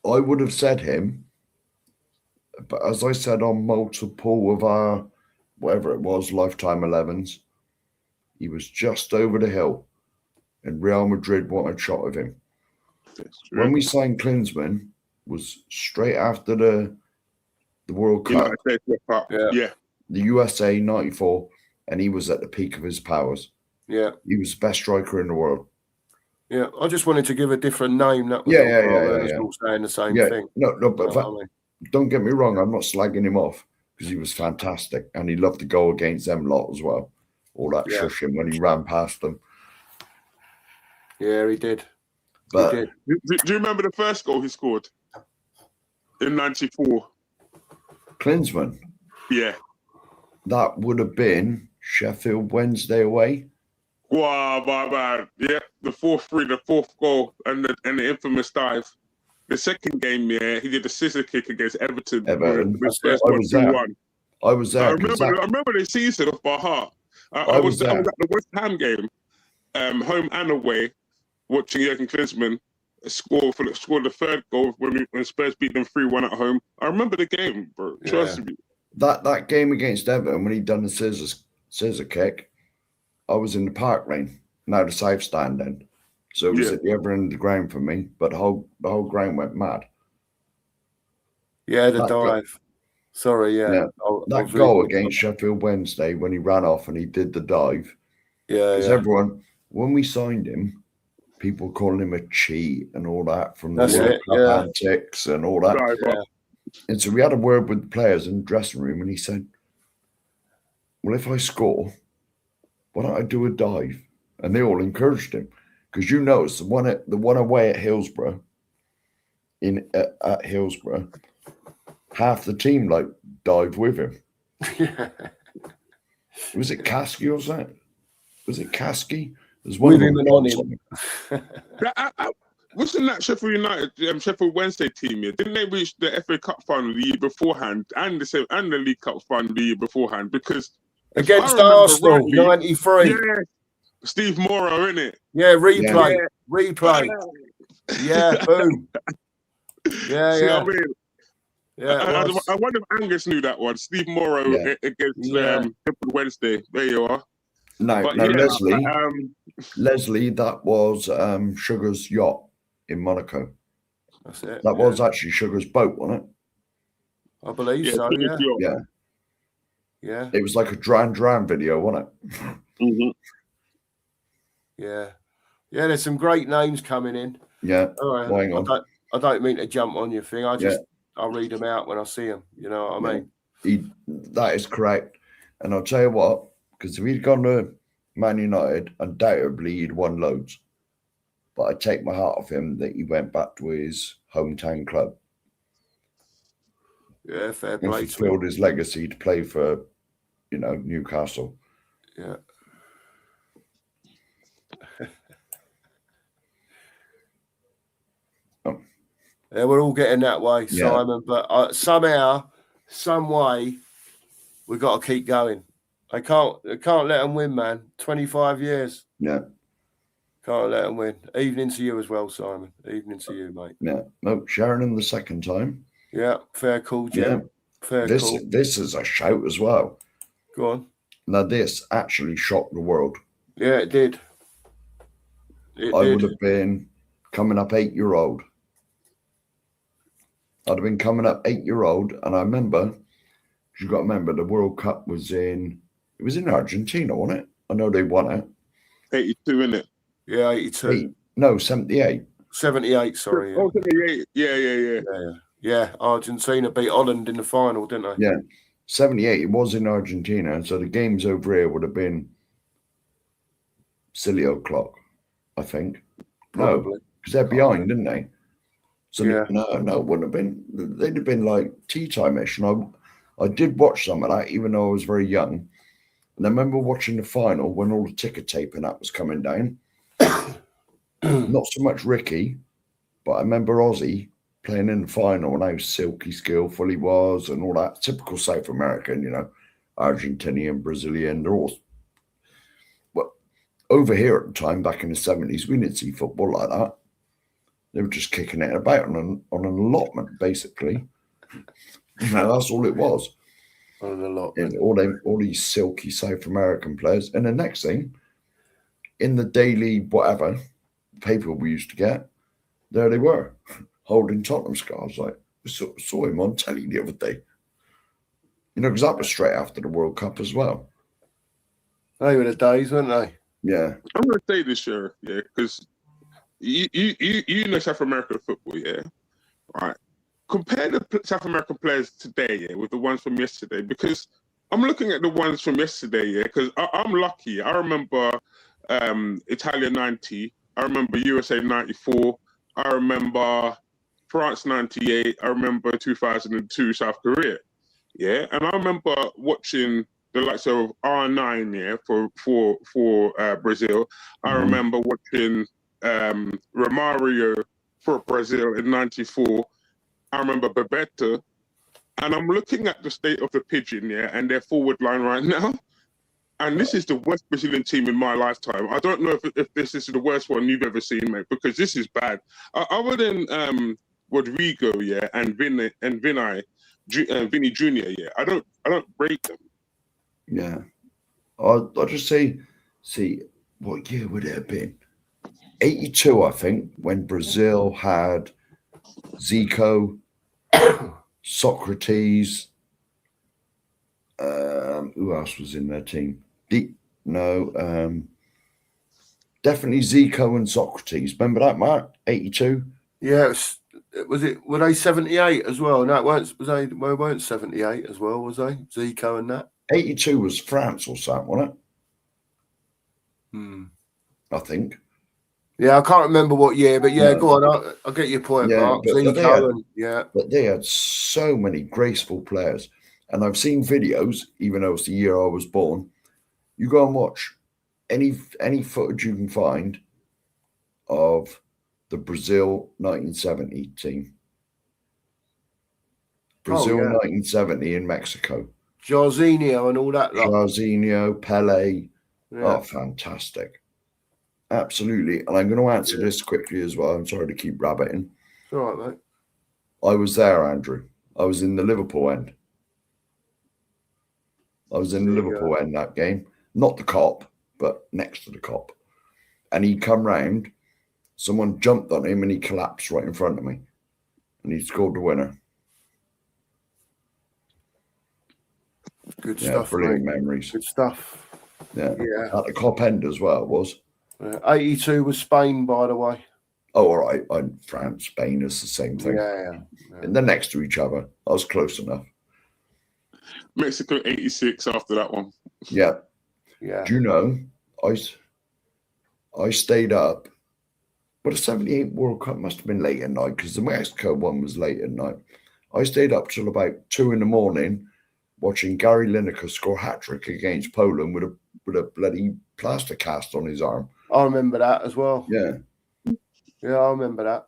I would have said him, but as I said on multiple of our, whatever it was, Lifetime 11s, he was just over the hill and Real Madrid wanted a shot of him. When we signed Klinsmann was straight after the World Cup. Yeah. The USA 94, and he was at the peak of his powers. Yeah. He was the best striker in the world. Yeah, I just wanted to give a different name. That was all saying the same thing. No, but don't get me wrong. I'm not slagging him off because he was fantastic and he loved to go against them lot as well. All that shushing when he ran past them. Yeah, he did. But he did. Do you remember the first goal he scored in '94? Klinsmann. Yeah. That would have been Sheffield Wednesday away. Wow, man. Yeah, the 4-3, the fourth goal, and the infamous dive. The second game, he did a scissor kick against Everton. I was there. I remember the season off by heart. I was at the West Ham game, home and away, watching Jurgen Klinsmann score the third goal when Spurs beat them 3-1 at home. I remember the game, bro. Trust me. That game against Everton when he done the scissor kick, I was in the Park Lane, now the South Stand then. So it was at the other end of the ground for me, but the whole ground went mad. Yeah, the dive. Sorry, that goal against Sheffield Wednesday when he ran off and he did the dive. Yeah, because everyone, when we signed him, people calling him a cheat and all that from the World Cup antics and all that. Right. And so we had a word with the players in the dressing room, and he said, "Well, if I score, why don't I do a dive?" And they all encouraged him because you notice the one away at Hillsborough, at Hillsborough, half the team dived with him. Was it Kasky or something? Was it Kasky? There's one with him and on him. Wasn't that Sheffield United, Sheffield Wednesday team? Yeah, didn't they reach the FA Cup final the year beforehand and the League Cup final the year beforehand? Because against Arsenal, '93. Yeah, Steve Morrow, innit? Yeah, replay. Yeah, boom. Yeah, See yeah. what I mean? Yeah, I wonder if Angus knew that one. Steve Morrow against Sheffield Wednesday. There you are. No, Leslie, that was Sugar's yacht in Monaco. That's it. That was actually Sugar's boat, wasn't it? I believe so, yeah. Yeah. It was like a Duran video, wasn't it? Mm-hmm. Yeah. Yeah, there's some great names coming in. Yeah. All right. Hang on. I don't mean to jump on your thing. I'll read them out when I see them. You know what I mean? That is correct. And I'll tell you what, because if he'd gone to Man United, undoubtedly he'd won loads. But I take my heart off him that he went back to his hometown club. Yeah, fair play. And fulfilled his legacy to play for, Newcastle. Yeah. Yeah, we're all getting that way, Simon. But somehow, some way, we got to keep going. I can't let them win, man. 25 years. Yeah. Can't let them win. Evening to you as well, Simon. Evening to you, mate. Yeah. No, Sharon the second time. Yeah, fair call, Jim. Fair call. This is a shout as well. Go on. Now, this actually shocked the world. Yeah, it did. I would have been coming up 8-year-old. I'd have been coming up 8-year-old, and I remember, you got to remember, the World Cup was in Argentina, wasn't it? I know they won it. 82, innit? Yeah, 82. No, 78. 78, sorry. Oh, 78. Yeah. Yeah, Argentina beat Holland in the final, didn't they? Yeah, 78. It was in Argentina, so the games over here would have been silly o'clock, I think. Probably. No, because they're behind, didn't they? So Yeah. no, it wouldn't have been. They'd have been like tea time-ish. And I did watch some of that, even though I was very young. And I remember watching the final when all the ticker tape and that was coming down. Not so much Ricky, but I remember Ozzy playing in the final and how silky skillful he was and all that. Typical South American, Argentinian, Brazilian. They're all. Well, over here at the time, back in the 70s, we didn't see football like that. They were just kicking it about on an allotment, basically. That's all it was. On an allotment. And all these silky South American players. And the next thing, in the daily whatever paper we used to get, there they were, holding Tottenham scarves. Like, we saw him on telly the other day. Because that was straight after the World Cup as well. They were the days, weren't they? Yeah. I'm going to say this year, because you know South American football, yeah? All right. Compare the South American players today, with the ones from yesterday, because I'm looking at the ones from yesterday, because I'm lucky. I remember Italia 90. I remember USA 94. I remember France 98. I remember 2002 South Korea. Yeah. And I remember watching the likes of R9, for Brazil. I remember watching Romario for Brazil in 94. I remember Bebeto. And I'm looking at the state of the Pigeon, and their forward line right now. And this is the worst Brazilian team in my lifetime. I don't know if this is the worst one you've ever seen, mate, because this is bad. Other than Rodrigo, and Vinny Jr., I don't rate them. Yeah. I'll just say, what year would it have been? 82, I think, when Brazil had Zico, Socrates. Who else was in their team? Definitely Zico and Socrates. Remember that, Mark? 82. Yeah, were they 78 as well? No, weren't 78 as well, was they? Zico and that. 82 was France or something, wasn't it? I think. Yeah, I can't remember what year, but go on. I'll get your point, Mark. But they had so many graceful players. And I've seen videos, even though it's the year I was born. You go and watch any footage you can find of the Brazil 1970 team. Brazil 1970 in Mexico. Jairzinho and all that. Jairzinho, Pele. Yeah. Oh, fantastic. Absolutely. And I'm going to answer this quickly as well. I'm sorry to keep rabbiting. It's all right, mate. I was there, Andrew. I was in the Liverpool end. I was in the Liverpool end that game. Not the Kop, but next to the Kop. And he come round. Someone jumped on him and he collapsed right in front of me. And he scored the winner. Good stuff. Brilliant memories. Good stuff. Yeah. At the Kop end as well, it was. 82 was Spain, by the way. Oh, all right. France, Spain is the same thing. Yeah. And they're next to each other. I was close enough. Mexico 86 after that one. Yeah. Yeah. Do you know, I stayed up, but the 78 World Cup must have been late at night because the Mexico one was late at night. I stayed up till about 2 a.m. watching Gary Lineker score hat-trick against Poland with a bloody plaster cast on his arm. I remember that as well. Yeah. Yeah, I remember that.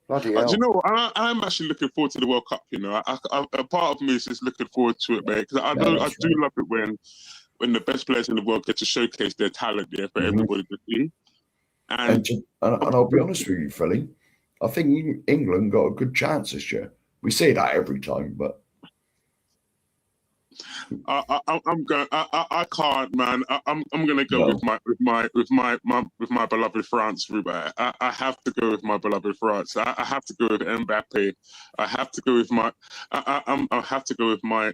Bloody hell. Do you know what? I'm actually looking forward to the World Cup. A part of me is just looking forward to it, mate. Because I do love it when the best players in the world get to showcase their talent there for everybody to see. And I'll be honest with you, Philly. I think England got a good chance this year. We say that every time, but I'm going. I can't, man. I'm gonna go No. with my beloved France, Ruben. I have to go with my beloved France. I have to go with Mbappe. I have to go with my. I have to go with my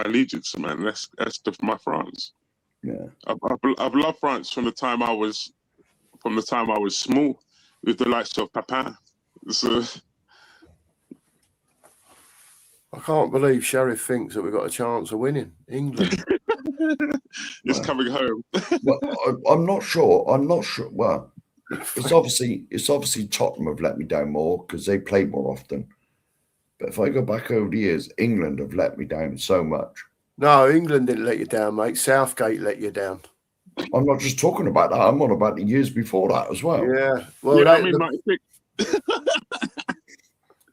allegiance, man. That's my France. Yeah. I've loved France from the time I was small, with the likes of Papin. So. I can't believe Sheriff thinks that we've got a chance of winning England. It's coming home. Well, I'm not sure. Well, it's obviously Tottenham have let me down more because they play more often. But if I go back over the years, England have let me down so much. No, England didn't let you down, mate. Southgate let you down. I'm not just talking about that. I'm on about the years before that as well. Yeah. Well, Yeah, I mean, 96.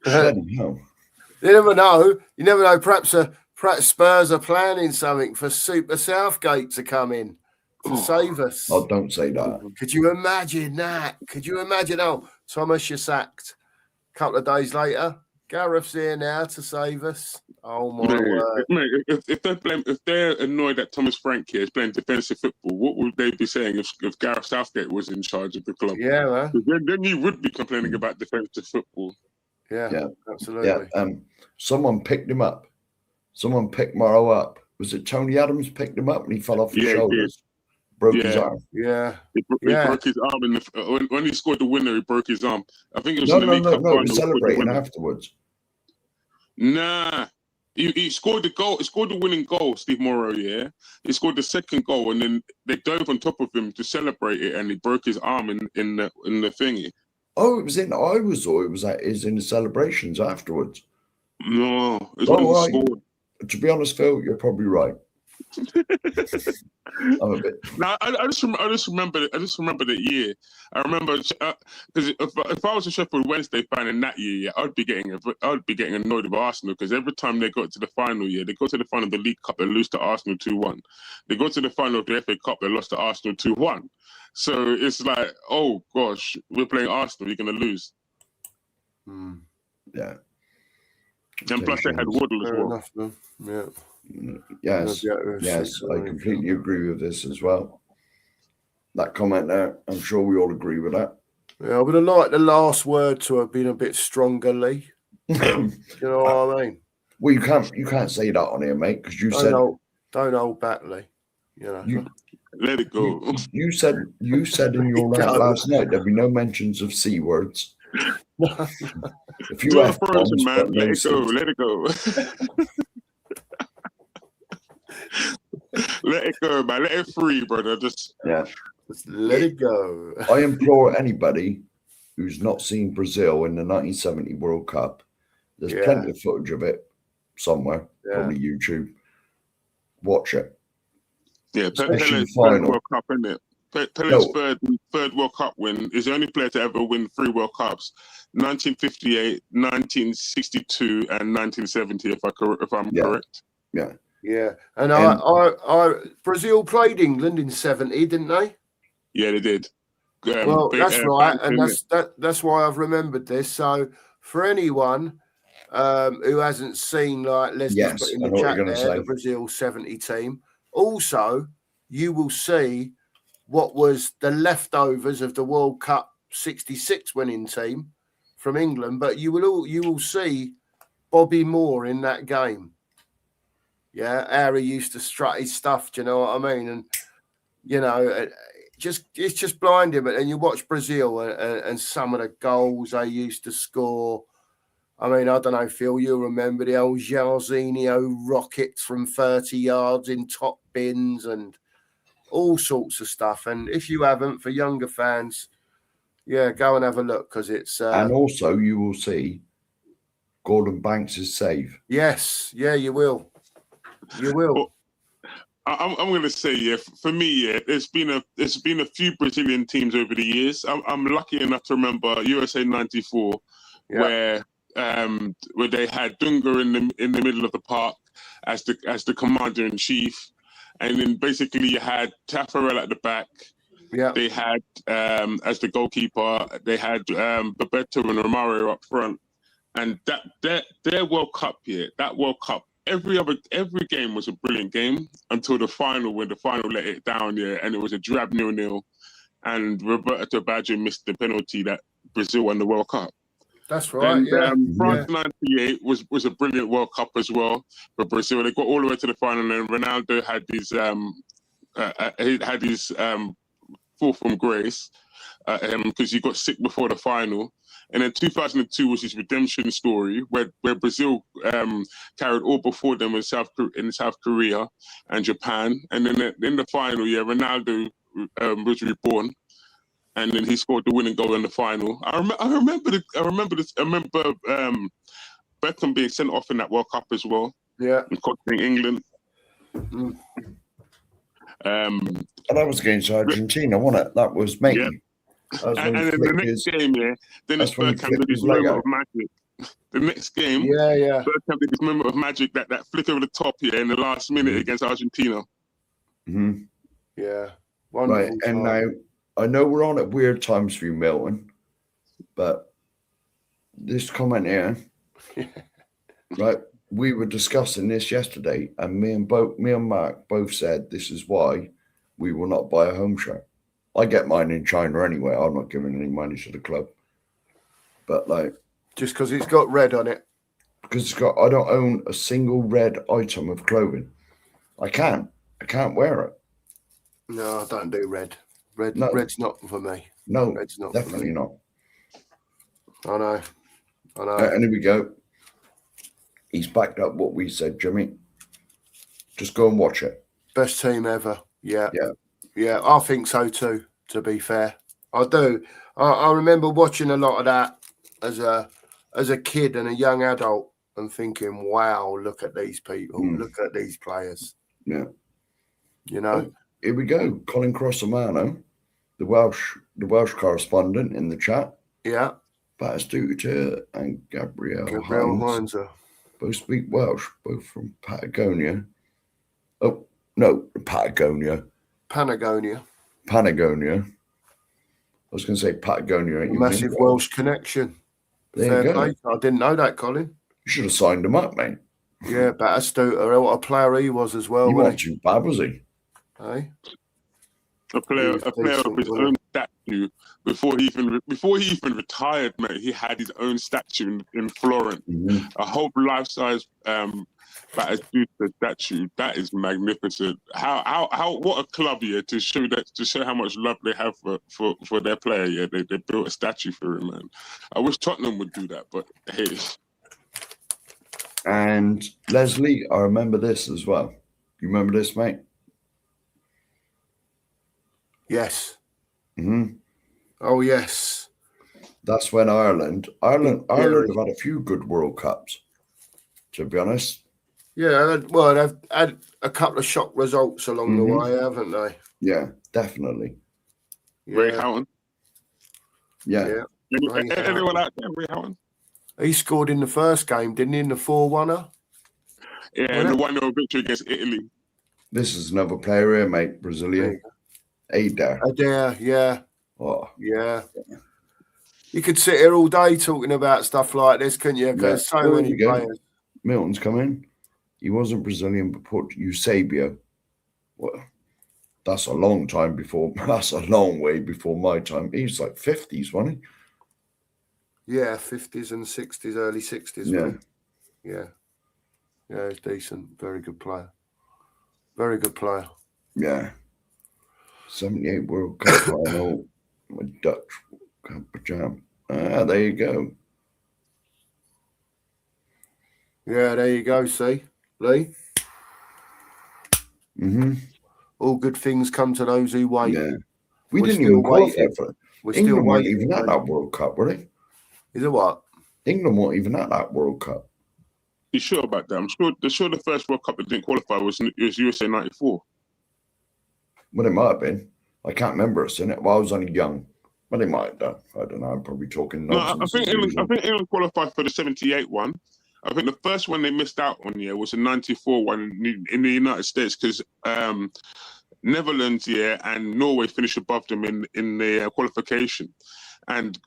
Bloody hell. You never know. You never know. Perhaps Spurs are planning something for Super Southgate to come in to save us. Oh, don't say that. Could you imagine that? Could you imagine? Oh, Thomas, you're sacked. A couple of days later, Gareth's here now to save us. Oh my word! Mate, if they're annoyed that Thomas Frank here is playing defensive football, what would they be saying if Gareth Southgate was in charge of the club? Yeah, man. Then you would be complaining about defensive football. Yeah, absolutely. Yeah, someone picked him up. Someone picked Morrow up. Was it Tony Adams picked him up and he fell off his shoulders? Broke his arm. Yeah. He broke his arm when he scored the winner. He broke his arm. I think it was No. in the League Cup He final. was celebrating afterwards. Nah. He scored the goal. He scored the winning goal, Steve Morrow. Yeah, he scored the second goal, and then they dove on top of him to celebrate it, and he broke his arm in the thingy. Oh, it was in. I was thought it was in the celebrations afterwards. No, it was when he scored. To be honest, Phil, you're probably right. I'm a bit. No, I just remember the year. I remember because if I was a Sheffield Wednesday fan in that year, I'd be getting annoyed with Arsenal because every time they got to the final, they got to the final of the League Cup, they lose to Arsenal 2-1. They got to the final of the FA Cup, they lost to Arsenal 2-1. So it's like, oh gosh, we're playing Arsenal, you're gonna lose. Yeah. And plus they had Waddle as well. Enough, man. Yeah. Yes, I completely agree with this as well. That comment there, I'm sure we all agree with that. Yeah, I would have liked the last word to have been a bit stronger, Lee. You know what I mean? Well, you can't say that on here, mate, because don't hold back, Lee. You know. Let it go. You said in your rant last night there'd be no mentions of C words. If you have frozen, man, let it go. Let it go, man. Let it free, brother. Just let it go. I implore anybody who's not seen Brazil in the 1970 World Cup. There's plenty of footage of it somewhere, probably YouTube. Watch it. Yeah, Pele's third World Cup, isn't it? Pele's third World Cup win is the only player to ever win 3 World Cups: 1958, 1962, and 1970. If I'm correct. Yeah, and I Brazil played England in 70, didn't they? Yeah, they did. Well, that's right, and that's why I've remembered this. So for anyone who hasn't seen, let's just put in the chat there, the Brazil 70 team. Also, you will see what was the leftovers of the World Cup 66 winning team from England, but you will see Bobby Moore in that game. Yeah, how he used to strut his stuff. Do you know what I mean? And it's just blinding. And you watch Brazil and some of the goals they used to score. I mean, I don't know, Phil, you'll remember the old Jairzinho rockets from 30 yards in top bins and all sorts of stuff. And if you haven't, for younger fans, go and have a look because it's. And also, you will see Gordon Banks' save. Yes, you will. You will. Well, I'm going to say, for me, there's been a few Brazilian teams over the years. I'm lucky enough to remember USA '94, where they had Dunga in the middle of the park as the commander in chief, and then basically you had Taffarel at the back. Yeah. They had as the goalkeeper, they had Bebeto and Romario up front, and their World Cup that World Cup every game was a brilliant game until the final, when the final let it down, yeah, and it was a drab 0-0, and Roberto Baggio missed the penalty that Brazil won the World Cup. That's right. And Yeah. France '98 was a brilliant World Cup as well for Brazil. They got all the way to the final, and Ronaldo had his fall from grace because he got sick before the final. And then 2002 was his redemption story, where Brazil carried all before them in South Korea and Japan. And then in the final, yeah, Ronaldo was reborn, and then he scored the winning goal in the final. I remember Beckham being sent off in that World Cup as well. Yeah, and costing England. And that was against Argentina, wasn't it? That was May. Yeah. And then the next game, yeah, Dennis Bergkamp did his moment of magic. The next game, Bergkamp did his moment of magic, that flick over the top here in the last minute against Argentina. Mm-hmm. Yeah, wonderful. Right, and now I know we're on at weird times for you, Milton, but this comment here, right? We were discussing this yesterday, and me and Mark both said this is why we will not buy a home shirt. I get mine in China anyway. I'm not giving any money to the club. But just because it's got red on it. Because I don't own a single red item of clothing. I can't wear it. No, I don't do red. No. Red's not for me. No, red's not definitely not. I know. And here we go. He's backed up what we said, Jimmy. Just go and watch it. Best team ever. Yeah. Yeah. Yeah, I think so too, to be fair. I do. I remember watching a lot of that as a kid and a young adult and thinking, wow, look at these people. Look at these players. Yeah. You know? Here we go. Colin Crossamano, the Welsh correspondent in the chat. Yeah. Batistuta and Gabriel Hines both speak Welsh, both from Patagonia. Oh, no, Patagonia. Panagonia. I was going to say Patagonia. A massive Welsh connection. There you go. I didn't know that, Colin. You should have signed him up, mate. Yeah, Batistuta, what a player he was as well. He wasn't too bad, was he? Hey? A player of his own statue. Before he even retired, mate, he had his own statue in Florence. Mm-hmm. A whole life-size Batistuta statue. That is magnificent. How what a club here to show how much love they have for their player. Yeah, they built a statue for him, man. I wish Tottenham would do that, but hey. And Leslie, I remember this as well. You remember this, mate? Yes. Mm-hmm. Oh yes. That's when Ireland have had a few good World Cups, to be honest. Yeah, well, they've had a couple of shock results along the way, haven't they? Yeah, definitely. Yeah. Ray Howard. Yeah. Anyone out there, Ray Howard? He scored in the first game, didn't he, in the 4-1-er? Yeah, and the 1-0 victory against Italy. This is another player here, mate, Brazilian. Adair, yeah. Oh. Yeah. You could sit here all day talking about stuff like this, couldn't you? Because so many players. Milton's coming. He wasn't Brazilian, but Eusebio. Well, that's a long time before. That's a long way before my time. He's like 50s, wasn't he? Yeah, 50s and 60s, early 60s. Yeah. Yeah, he's decent. Very good player. Very good player. Yeah. 78 World Cup final with Dutch Cup jam. There you go. Yeah, there you go. See, Lee. All good things come to those who wait. Yeah, we didn't even qualify for it. England weren't even at that World Cup, were they? Is it what? England weren't even at that World Cup. You sure about that? I'm sure the first World Cup that didn't qualify was USA '94. Well, it might have been. I can't remember us in it. Well, I was only young. But it might have done. I don't know. I'm probably talking nonsense. No, I think England qualified for the '78 one. I think the first one they missed out on was the '94 one in the United States because Netherlands and Norway finished above them in the qualification. and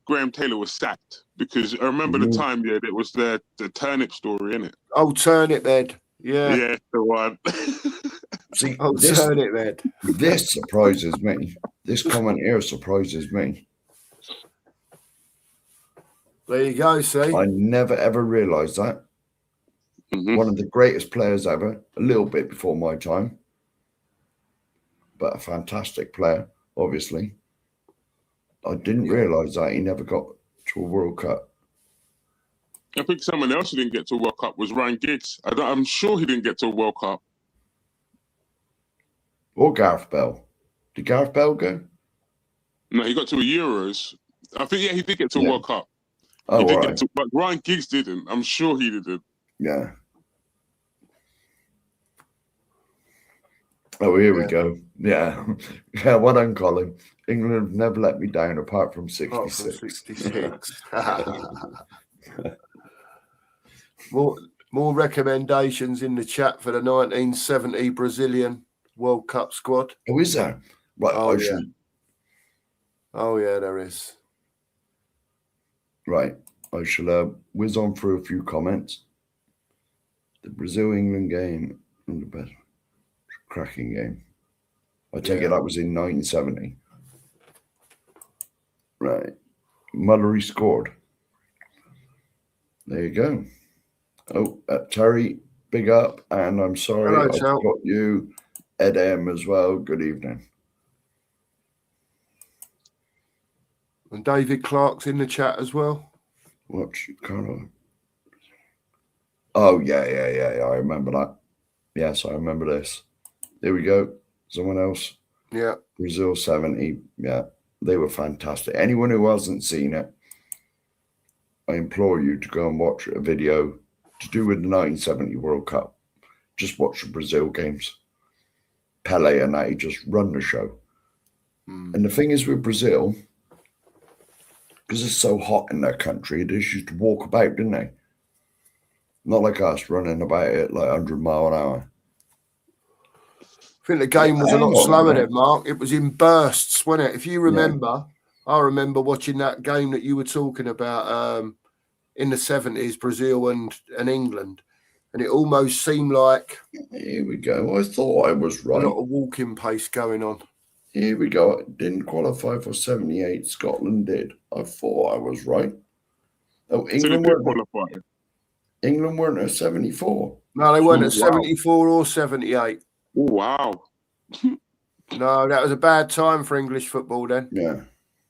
Graham Taylor was sacked because I remember the time, yeah, it was the turnip story, innit? Oh, turnip head. Yeah. Yeah, the one. See, Oh, turnip head. this surprises me. This comment here surprises me. There you go, see? I never ever realised that. One of the greatest players ever, a little bit before my time, but a fantastic player, obviously. I didn't realise that he never got to a World Cup. I think someone else who didn't get to a World Cup was Ryan Giggs. I'm sure he didn't get to a World Cup. Or Gareth Bell. Did Gareth Bell go? No, he got to a Euros. I think, yeah, he did get to a World Cup. Oh, he did right. get to, but Ryan Giggs didn't. I'm sure he didn't. Yeah. Oh, here we go. Yeah. Yeah, well done, Colin. England have never let me down apart from 66. 66. More recommendations in the chat for the 1970 Brazilian World Cup squad. Oh, is there? Right. Oh, yeah. Oh, yeah, there is. Right. I shall whiz on through a few comments. The Brazil-England game, the best cracking game. I take it that was in 1970. Right. Mullery scored. There you go. Oh, Terry, big up. And I'm sorry, I got you, Ed M, as well. Good evening. And David Clark's in the chat as well. What's kind of? Oh, yeah. I remember that. Yes, I remember this. There we go. Someone else. Yeah. Brazil 70. Yeah, they were fantastic. Anyone who hasn't seen it, I implore you to go and watch a video to do with the 1970 World Cup. Just watch the Brazil games. Pele and that, he just run the show. And the thing is with Brazil, because it's so hot in their country, they used to walk about, didn't they? Not like us running about it like 100 miles an hour. I think the game was a lot slower then, Mark. It was in bursts, wasn't it? If you remember, I remember watching that game that you were talking about in the 70s, Brazil and England. And it almost seemed like... Here we go. I thought I was right. A lot of walking pace going on. Here we go. It didn't qualify for 78. Scotland did. I thought I was right. Oh, England weren't at 74. No, they weren't at 74 or 78. Oh, wow. No, that was a bad time for English football then. Yeah.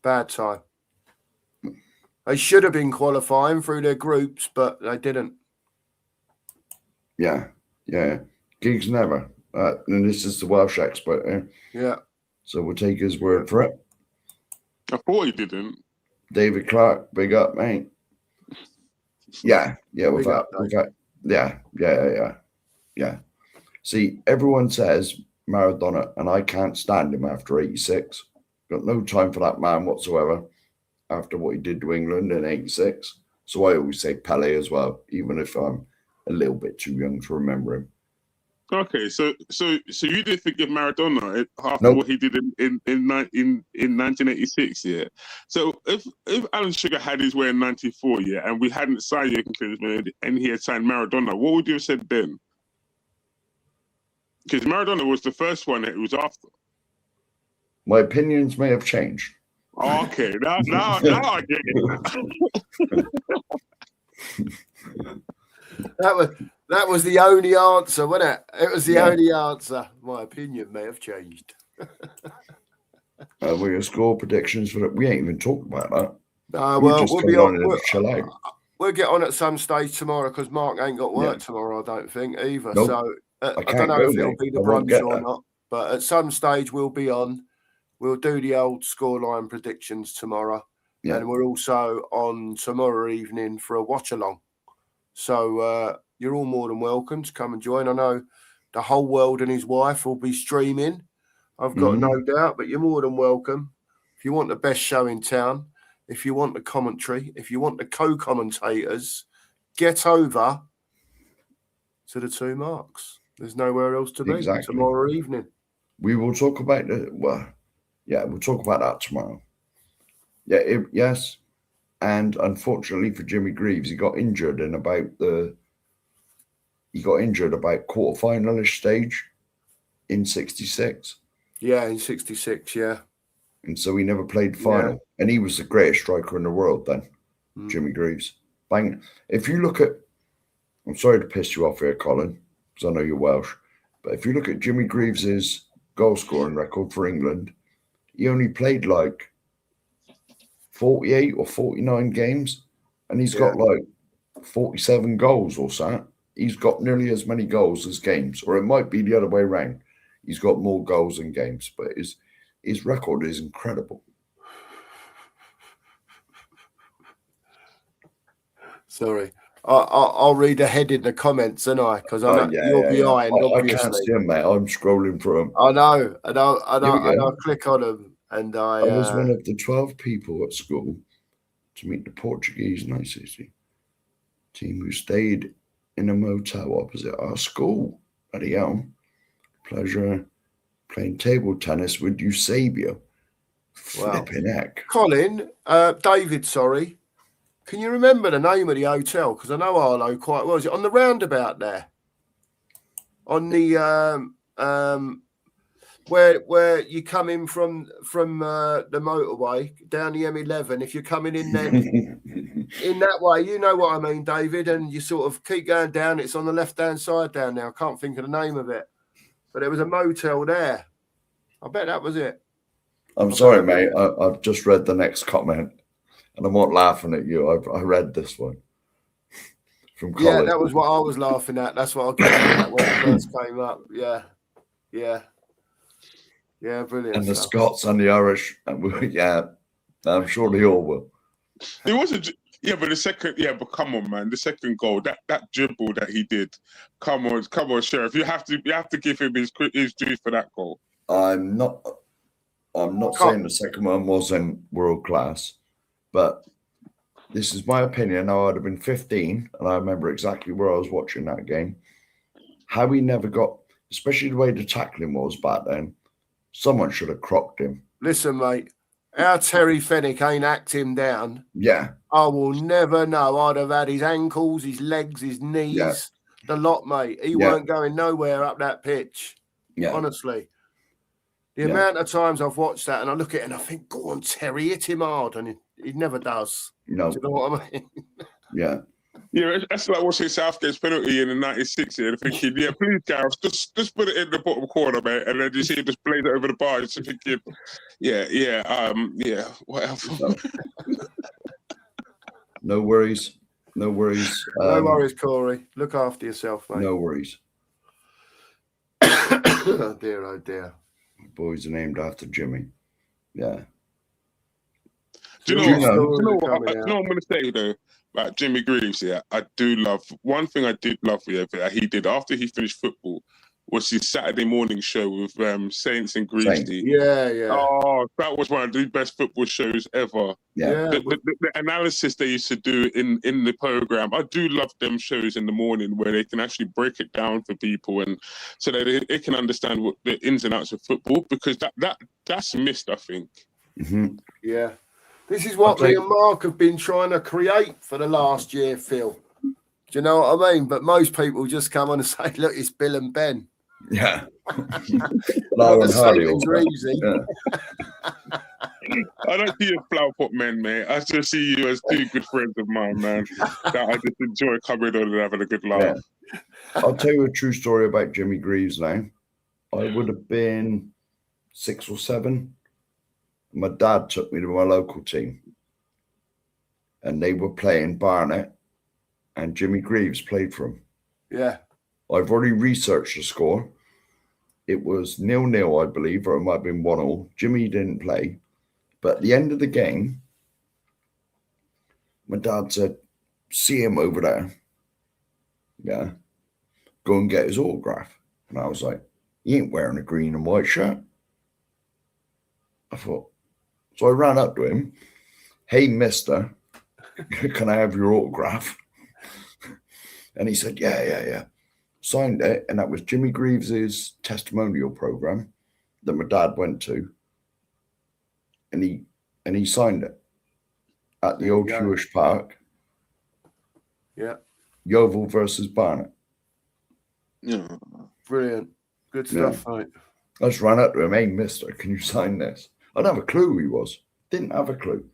Bad time. They should have been qualifying through their groups, but they didn't. Yeah. Giggs never. And this is the Welsh expert here. Yeah. So we'll take his word for it. I thought he didn't. David Clark, big up, mate. Yeah. See, everyone says Maradona, and I can't stand him after 86. Got no time for that man whatsoever after what he did to England in 86. So I always say Pele as well, even if I'm a little bit too young to remember him. Okay, so you did forgive Maradona after what he did in 1986, yeah. So if Alan Sugar had his way in 94, yeah, and we hadn't signed Jurgen Klinsmann and he had signed Maradona, what would you have said then? Because Maradona was the first one that it was after. My opinions may have changed. Okay, now I get it. That was the only answer, wasn't it? It was the only answer. My opinion may have changed. We're going to score predictions for it. We ain't even talked about that. We'll be on. Chill out. We'll get on at some stage tomorrow because Mark ain't got work tomorrow, I don't think, either. Nope. So I don't know if it'll be the brunch or not, but at some stage we'll be on. We'll do the old scoreline predictions tomorrow. Yeah. And we're also on tomorrow evening for a watch-along. So you're all more than welcome to come and join. I know the whole world and his wife will be streaming. I've got no doubt, but you're more than welcome. If you want the best show in town, if you want the commentary, if you want the co-commentators, get over to the Two Marks. There's nowhere else to be tomorrow evening. We will talk about we'll talk about that tomorrow. Yeah, yes. And unfortunately for Jimmy Greaves, he got injured about quarter-finalish stage in 66. Yeah, in 66, yeah. And so he never played final. Yeah. And he was the greatest striker in the world then, Jimmy Greaves. Bang. If you look at, I'm sorry to piss you off here, Colin, because I know you're Welsh, but if you look at Jimmy Greaves's goal scoring record for England, he only played like 48 or 49 games, and he's got like 47 goals or so. He's got nearly as many goals as games, or it might be the other way around. He's got more goals than games, but his record is incredible. Sorry. I'll read ahead in the comments, and because I know you're behind. Obviously, I can't see them, mate. I'm scrolling through them. I know, and I click on them, and I was one of the 12 people at school to meet the Portuguese 1960 team who stayed in a motel opposite our school. Bloody hell. Pleasure playing table tennis with Eusebio. Flipping heck. Colin, David, sorry. Can you remember the name of the hotel? Because I know Arlo quite well. Is it on the roundabout there? On the where you come in from the motorway down the M11. If you're coming in then in that way, you know what I mean, David. And you sort of keep going down. It's on the left-hand side down there. I can't think of the name of it, but there was a motel there. I bet that was it. I'm sorry, mate. I've just read the next comment. And I'm not laughing at you. I read this one from Colin. Yeah, that was what I was laughing at. That's what I got at when it first came up. Yeah, brilliant. And the Scots and the Irish, yeah, I'm sure they all will. It wasn't. Yeah, but the second, but come on, man, the second goal, that dribble that he did, come on, Sheriff, you have to give him his due for that goal. I'm not saying the second one wasn't world class. But this is my opinion. Now, I'd have been 15, and I remember exactly where I was watching that game. How he never got, especially the way the tackling was back then, someone should have crocked him. Listen, mate, our Terry Fenwick ain't hacked him down. Yeah. I will never know. I'd have had his ankles, his legs, his knees, the lot, mate. He weren't going nowhere up that pitch. Yeah. Honestly. The amount of times I've watched that and I look at it and I think, go on, Terry, hit him hard. And he never does. No. Do you know what I mean? Yeah. Yeah, that's like watching Southgate's penalty in the 96 here and thinking, please, Gareth, just put it in the bottom corner, mate. And then you see him just blaze it over the bar. Just thinking, whatever. No worries. No worries. No worries, Corey. Look after yourself, mate. No worries. Oh, dear, oh, dear. Boys are named after Jimmy. Yeah. Do you know what I'm going to say, though, about Jimmy Greaves? Yeah, I do love, one thing I did love that he did after he finished football was his Saturday morning show with Saints and Greavesy. Yeah. Oh, that was one of the best football shows ever. Yeah. The analysis they used to do in the program, I do love them shows in the morning where they can actually break it down for people and so that they can understand what the ins and outs of football, because that's missed, I think. Mm-hmm. Yeah. This is what me and Mark have been trying to create for the last year, Phil. Do you know what I mean? But most people just come on and say, look, it's Bill and Ben. Yeah. Low and Hardy. I don't see you as flowerpot men, mate. I just see you as two good friends of mine, man. That I just enjoy coming on and having a good laugh. Yeah. I'll tell you a true story about Jimmy Greaves now. I would have been 6 or 7. My dad took me to my local team. And they were playing Barnet. And Jimmy Greaves played for him. Yeah. I've already researched the score. It was 0-0, I believe, or it might have been 1-1. Jimmy didn't play. But at the end of the game, my dad said, see him over there. Yeah. Go and get his autograph. And I was like, he ain't wearing a green and white shirt. I thought. So I ran up to him. Hey, mister, can I have your autograph? And he said, yeah. Signed it, and that was Jimmy Greaves's testimonial program that my dad went to, and he signed it. at the There you old go. Hewish Park. Yeah, Yeovil versus Barnet. Yeah. brilliant. Good stuff, mate. I just ran up to him, hey, mister, can you sign this? I didn't have a clue who he was. Didn't have a clue.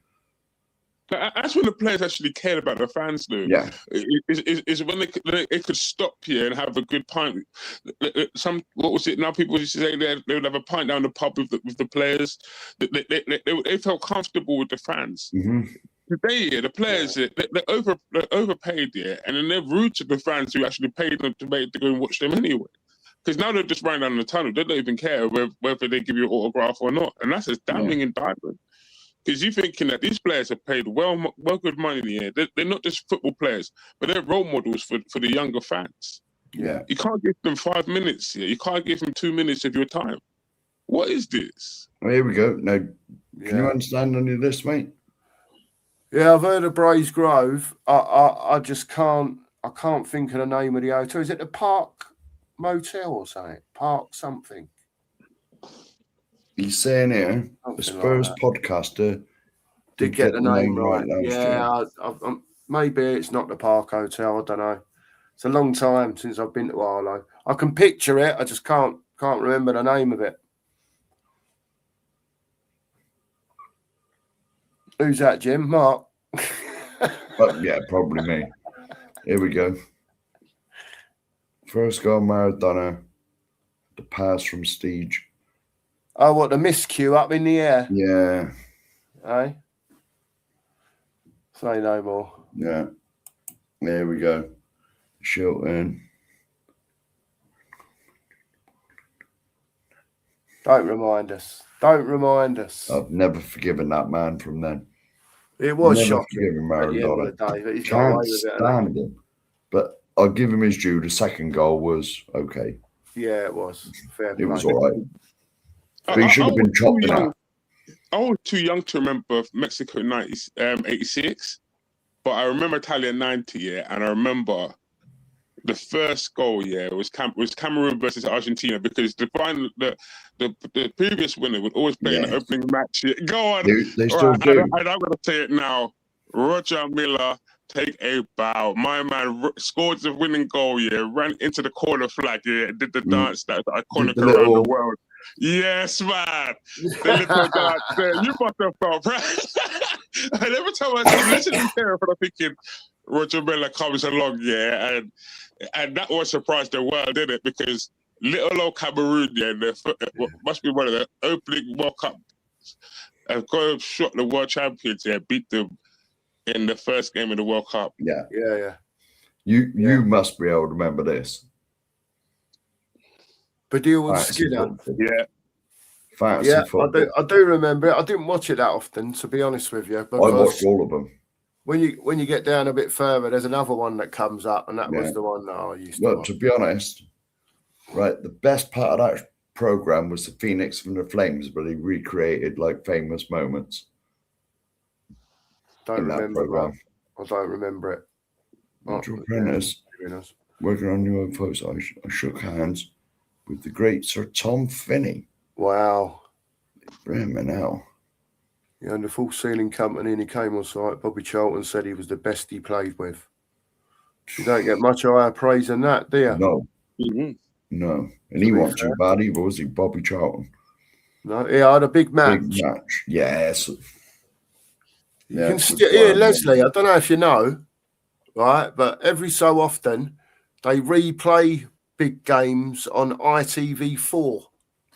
That's when the players actually cared about the fans, though. Yeah. Is when they could stop here and have a good pint. What was it? Now people used to say they would have a pint down the pub with the players. They felt comfortable with the fans. Mm-hmm. Today, the players they're overpaid, and then they're rude to the fans who actually paid them to go and watch them anyway. Because now they're just running down the tunnel. They don't even care whether they give you an autograph or not, and that's a damning indictment. Because you're thinking that these players are paid well good money in the year. They're not just football players, but they're role models for the younger fans. Yeah. You can't give them 5 minutes here. You can't give them 2 minutes of your time. What is this? Well, here we go. Now, can you understand any of this, mate? Yeah, I've heard of Braes Grove. I just can't. I can't think of the name of the hotel. Is it the Park Motel or something? Park something. He's saying here, the Spurs podcaster did get the name right. Yeah, maybe it's not the Park Hotel. I don't know. It's a long time since I've been to Arlo. I can picture it. I just can't remember the name of it. Who's that, Jim? Mark? Yeah, probably me. Here we go. First goal, Maradona. The pass from Steege. Oh, what, the miscue up in the air? Yeah. Eh? Say no more. Yeah. There we go. Shilton. Don't remind us. Don't remind us. I've never forgiven that man from then. It was never shocking forgiven Maradona. at the end of the day, but he's got Can't away with it. stand him. But I'll give him his due. The second goal was okay. Yeah, it was. Fair It was play. all right. But he should have been chopped in half. I was too young to remember Mexico 86, but I remember Italia 90, and I remember the first goal, was Cameroon versus Argentina, because the previous winner would always play in the opening match. Go on. They still do. And I'm going to say it now. Roger Miller, take a bow. My man scored the winning goal, ran into the corner flag, did the dance that's iconic around the world. Yes, man. The little dance there. You must have felt proud. And every time I'm listening to it, I'm thinking, Roger Miller comes along, and that was surprised the world, didn't it? Because little old Cameroon, must be one of the opening World Cup. Have gone and shot the world champions, beat them in the first game of the World Cup. Yeah. You must be able to remember this. Badil and Skinner. I do remember it. I didn't watch it that often, to be honest with you. I watched all of them. When you get down a bit further, there's another one that comes up, and that was the one that I used to watch. To be honest, right, the best part of that program was the Phoenix from the Flames, but he recreated like famous moments. I don't remember it. Nigel Prentice, working on new photos. I shook hands with the great Sir Tom Finney. Wow. Now. He owned a full ceiling company and he came on site. Bobby Charlton said he was the best he played with. You don't get much higher praise than that, do you? No. Mm-hmm. No. And he wasn't too bad either, was he, Bobby Charlton? No, he had a big match. Yes. You can Leslie, I don't know if you know, right, but every so often they replay big games on ITV4.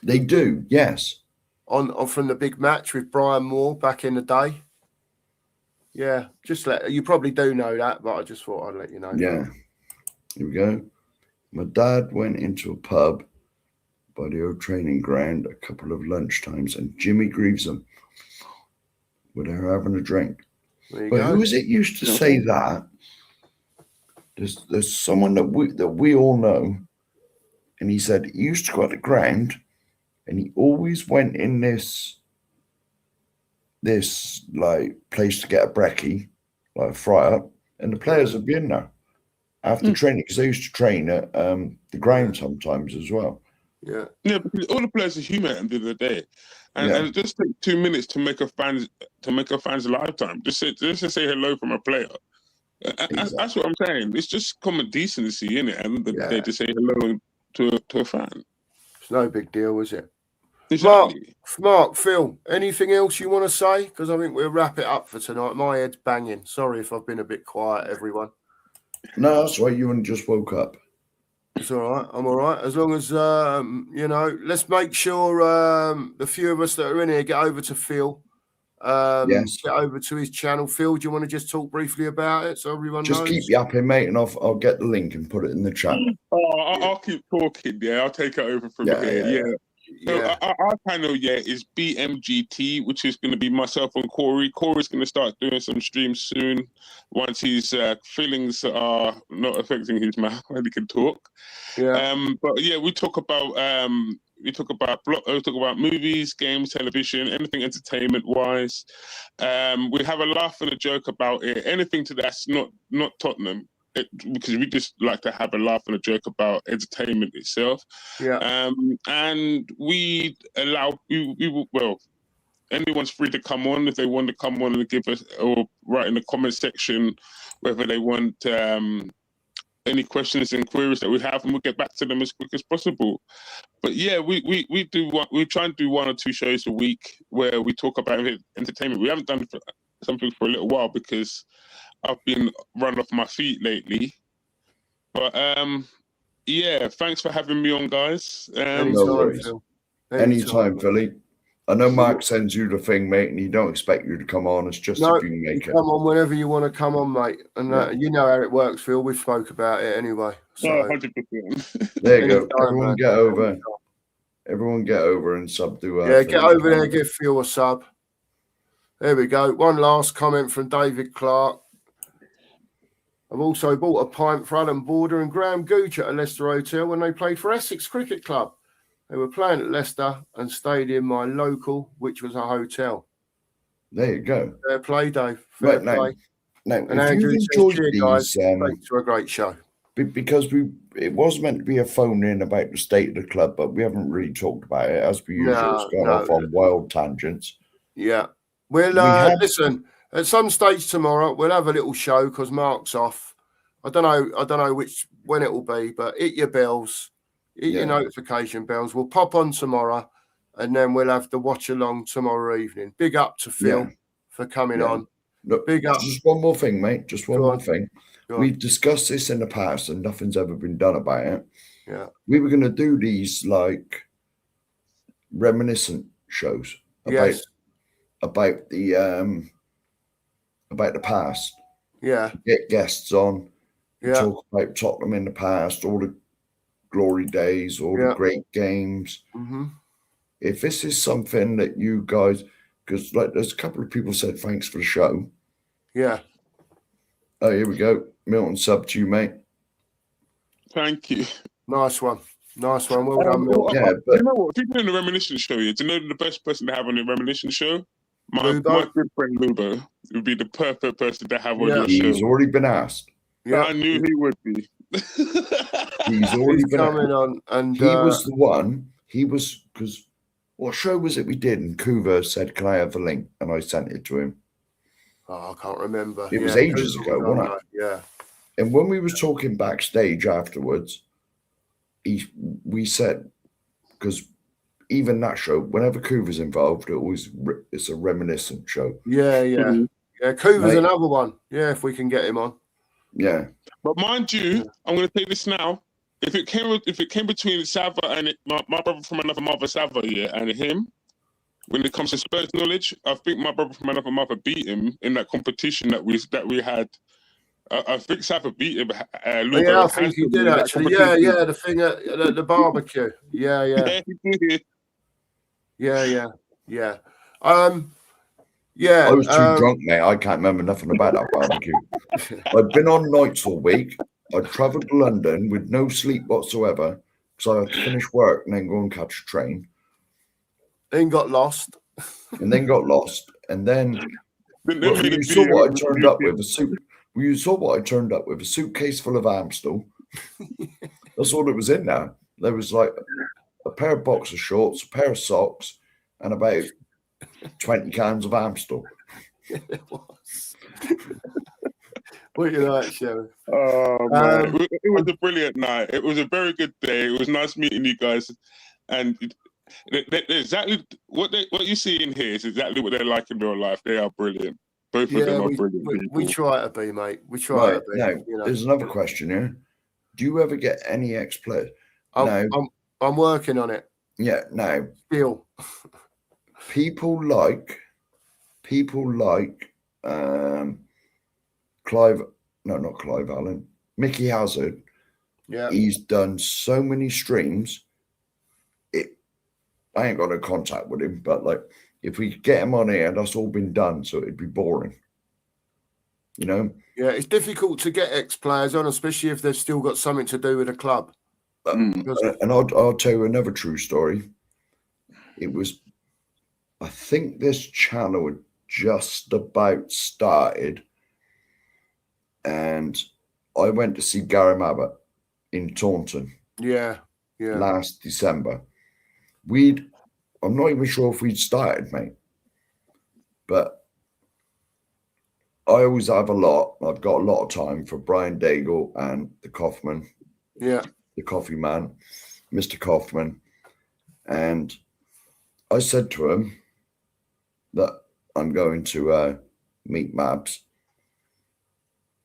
They do, yes. On from the big match with Brian Moore back in the day. Yeah, you probably do know that, but I just thought I'd let you know. Yeah. Here we go. My dad went into a pub by the old training ground a couple of lunchtimes, and Jimmy Greavesham were there having a drink. But who is it used to say that? There's someone that we all know, and he said he used to go to the ground, and he always went in this like place to get a brekkie, like a fry up, and the players would be in there after training, because they used to train at the ground sometimes as well. Yeah. Yeah, because all the players are human at the end of the day, and, Yeah. and it just take 2 minutes to make a fan's lifetime. Just to say hello from a player. That's what I'm saying. It's just common decency, innit? At the end of the day, to say hello to a fan. It's no big deal, is it? Exactly. Mark, Phil, anything else you want to say? Because I think we'll wrap it up for tonight. My head's banging. Sorry if I've been a bit quiet, everyone. No, that's why you only just woke up. It's all right. I'm all right. As long as, let's make sure the few of us that are in here get over to Phil. Yes. Get over to his channel. Phil, do you want to just talk briefly about it so everyone knows? Just keep yapping, mate, and I'll get the link and put it in the chat. I'll keep talking. Yeah, I'll take it over from here. Yeah. So our channel, is BMGT, which is going to be myself and Corey. Corey's going to start doing some streams soon once his feelings are not affecting his mouth and he can talk. Yeah. But yeah, we talk about movies, games, television, anything entertainment wise. We have a laugh and a joke about it. Anything that's not Tottenham. Because we just like to have a laugh and a joke about entertainment itself. Yeah. And we allow anyone's free to come on if they want to come on and give us or write in the comment section whether they want any questions and queries that we have, and we'll get back to them as quick as possible. But yeah, we try and do 1 or 2 shows a week where we talk about entertainment. We haven't done something for a little while because I've been run off my feet lately. But thanks for having me on, guys. No worries. Anytime, Philly. I know Mark sends you the thing, mate, and he don't expect you to come on. It's just if you can make it. Come on whenever you want to come on, mate. And you know how it works, Phil. We spoke about it anyway. So 100%. There you go. Everyone get over. Everyone get over and sub to get over there, give Phil a sub. There we go. One last comment from David Clark. I've also bought a pint for Alan Border and Graham Gooch at a Leicester hotel when they played for Essex Cricket Club. They were playing at Leicester and stayed in my local, which was a hotel. There you go. Fair play, Dave. Fair play. Now, and Andrew enjoyed says, these, guys, thanks for a great show. Because it was meant to be a phone in about the state of the club, but we haven't really talked about it as per usual. It's gone off on wild tangents. Yeah. Listen, at some stage tomorrow, we'll have a little show because Mark's off. I don't know when it will be, but hit your bells, your notification bells. We'll pop on tomorrow, and then we'll have the watch along tomorrow evening. Big up to Phil for coming on. Look, big up. Just one more thing, mate. Just one more thing. We've discussed this in the past, and nothing's ever been done about it. Yeah, we were going to do these like reminiscent shows about the past. Yeah, get guests on. Talk about Tottenham in the past, all the glory days, all the great games. Mm-hmm. If this is something that you guys, because there's a couple of people said thanks for the show. Yeah. Oh, here we go. Milton, sub to you, mate. Thank you. Nice one. Well done, Milton. Yeah, but you know what? If you're doing a reminiscence show, do you know the best person to have on a reminiscence show? My good friend Lubo would be the perfect person to have on your show. He's already been asked. Yeah, I knew he would be. He's already been coming on, and he was the one. He was because what show was it we did? And Kuva said, "Can I have the link?" And I sent it to him. Oh, I can't remember. It was ages ago, wasn't it? Yeah. And when we was talking backstage afterwards, we said, because even that show, whenever Kuva's involved, it's a reminiscent show. Yeah. Kuva's another one. Yeah, if we can get him on. Yeah. But mind you, I'm going to take this now. If it came between Sava and my brother from another mother, Sava, and him, when it comes to Spurs knowledge, I think my brother from another mother beat him in that competition that we had. I think Sava beat him. I think he did actually. Yeah. The thing at the barbecue. Yeah. Yeah, he did. Yeah. I was too drunk, mate. I can't remember nothing about that barbecue. I'd been on nights all week. I travelled to London with no sleep whatsoever because I had to finish work and then go and catch a train. Then got lost. And then you saw what I turned up with a suitcase full of Amstel. That's all it was in there. There was like a pair of boxer shorts, a pair of socks, and about 20 cans of Amstel. It was. What you like, Sheriff? Oh man, it was a brilliant night. It was a very good day. It was nice meeting you guys, and exactly what you see in here is exactly what they're like in real life. They are brilliant. Both of them are brilliant people. We try to be, mate. We try to be. Now, you know. there's another question here. Do you ever get any ex-players? No. I'm working on it. Yeah, no. Still. People like Clive, no, not Clive Allen, Mickey Hazard. Yeah. He's done so many streams. I ain't got no contact with him, but like if we get him on here, that's all been done, so it'd be boring. You know? Yeah, it's difficult to get ex-players on, especially if they've still got something to do with the club. And I'll tell you another true story. It was, I think this channel had just about started, and I went to see Gary Abbott in Taunton. Yeah. Last December. I'm not even sure if we'd started, mate. But I always have I've got a lot of time for Brian Daigle and the Kaufman. Yeah. The coffee man, Mr. Kaufman. And I said to him that I'm going to meet Mabs.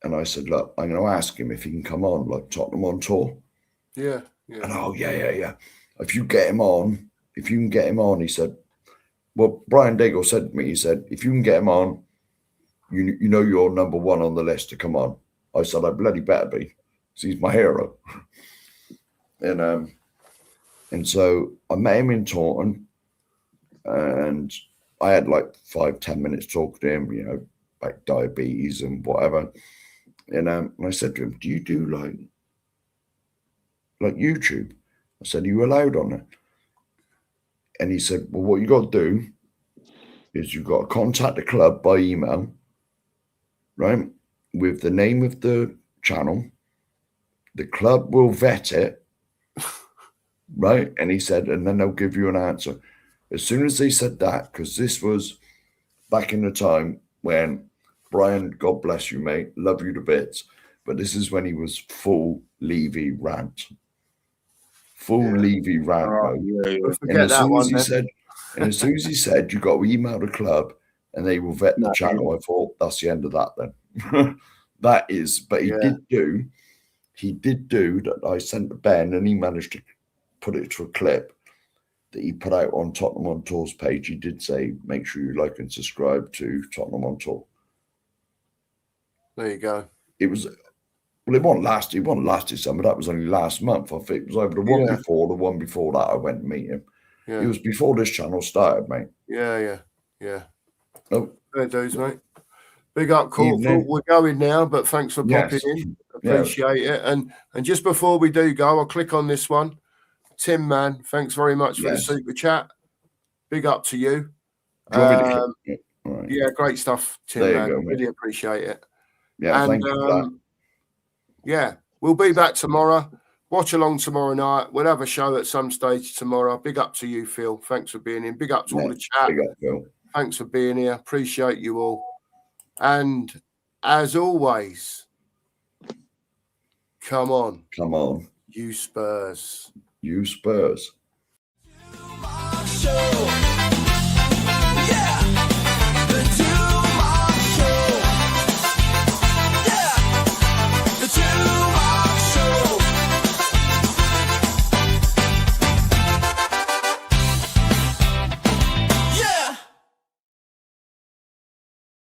And I said, look, I'm going to ask him if he can come on, like Tottenham on tour. Yeah. And yeah. If you can get him on, he said, well, Brian Daigle said to me, he said, if you can get him on, you know you're number one on the list to come on. I said, I bloody better be, because he's my hero. And so I met him in Taunton, and I had like 5-10 minutes talking to him, you know, like diabetes and whatever. And I said to him, do you do like YouTube? I said, are you allowed on it? And he said, well, what you got to do is you've got to contact the club by email, right, with the name of the channel. The club will vet it, right? And he said, and then they'll give you an answer. As soon as they said that, because this was back in the time when Brian, God bless you, mate, love you to bits, but this is when he was full Levy rant. Levy rant mode. Yeah. And as soon as he said, you got to email the club and they will vet the channel, I thought that's the end of that then. That is, but he did do that. I sent to Ben and he managed to put it to a clip that he put out on Tottenham on Tour's page. He did say, make sure you like and subscribe to Tottenham on Tour. There you go. It wasn't last December. That was only last month. I think it was over the one before that I went to meet him. Yeah. It was before this channel started, mate. Yeah. Oh. Fair dues, mate. Big up, Corporal. We're going now, but thanks for popping in. Appreciate it. And just before we do go, I'll click on this one. Tim, man, thanks very much for the super chat. Big up to you. Yeah, great stuff, Tim, there man. You go, really appreciate it. Yeah, and thank you for that. Yeah, we'll be back tomorrow. Watch along tomorrow night. We'll have a show at some stage tomorrow. Big up to you, Phil. Thanks for being in. Big up to all the chat. Big up, Phil. Thanks for being here. Appreciate you all. And as always, come on. You Spurs. You Spurs.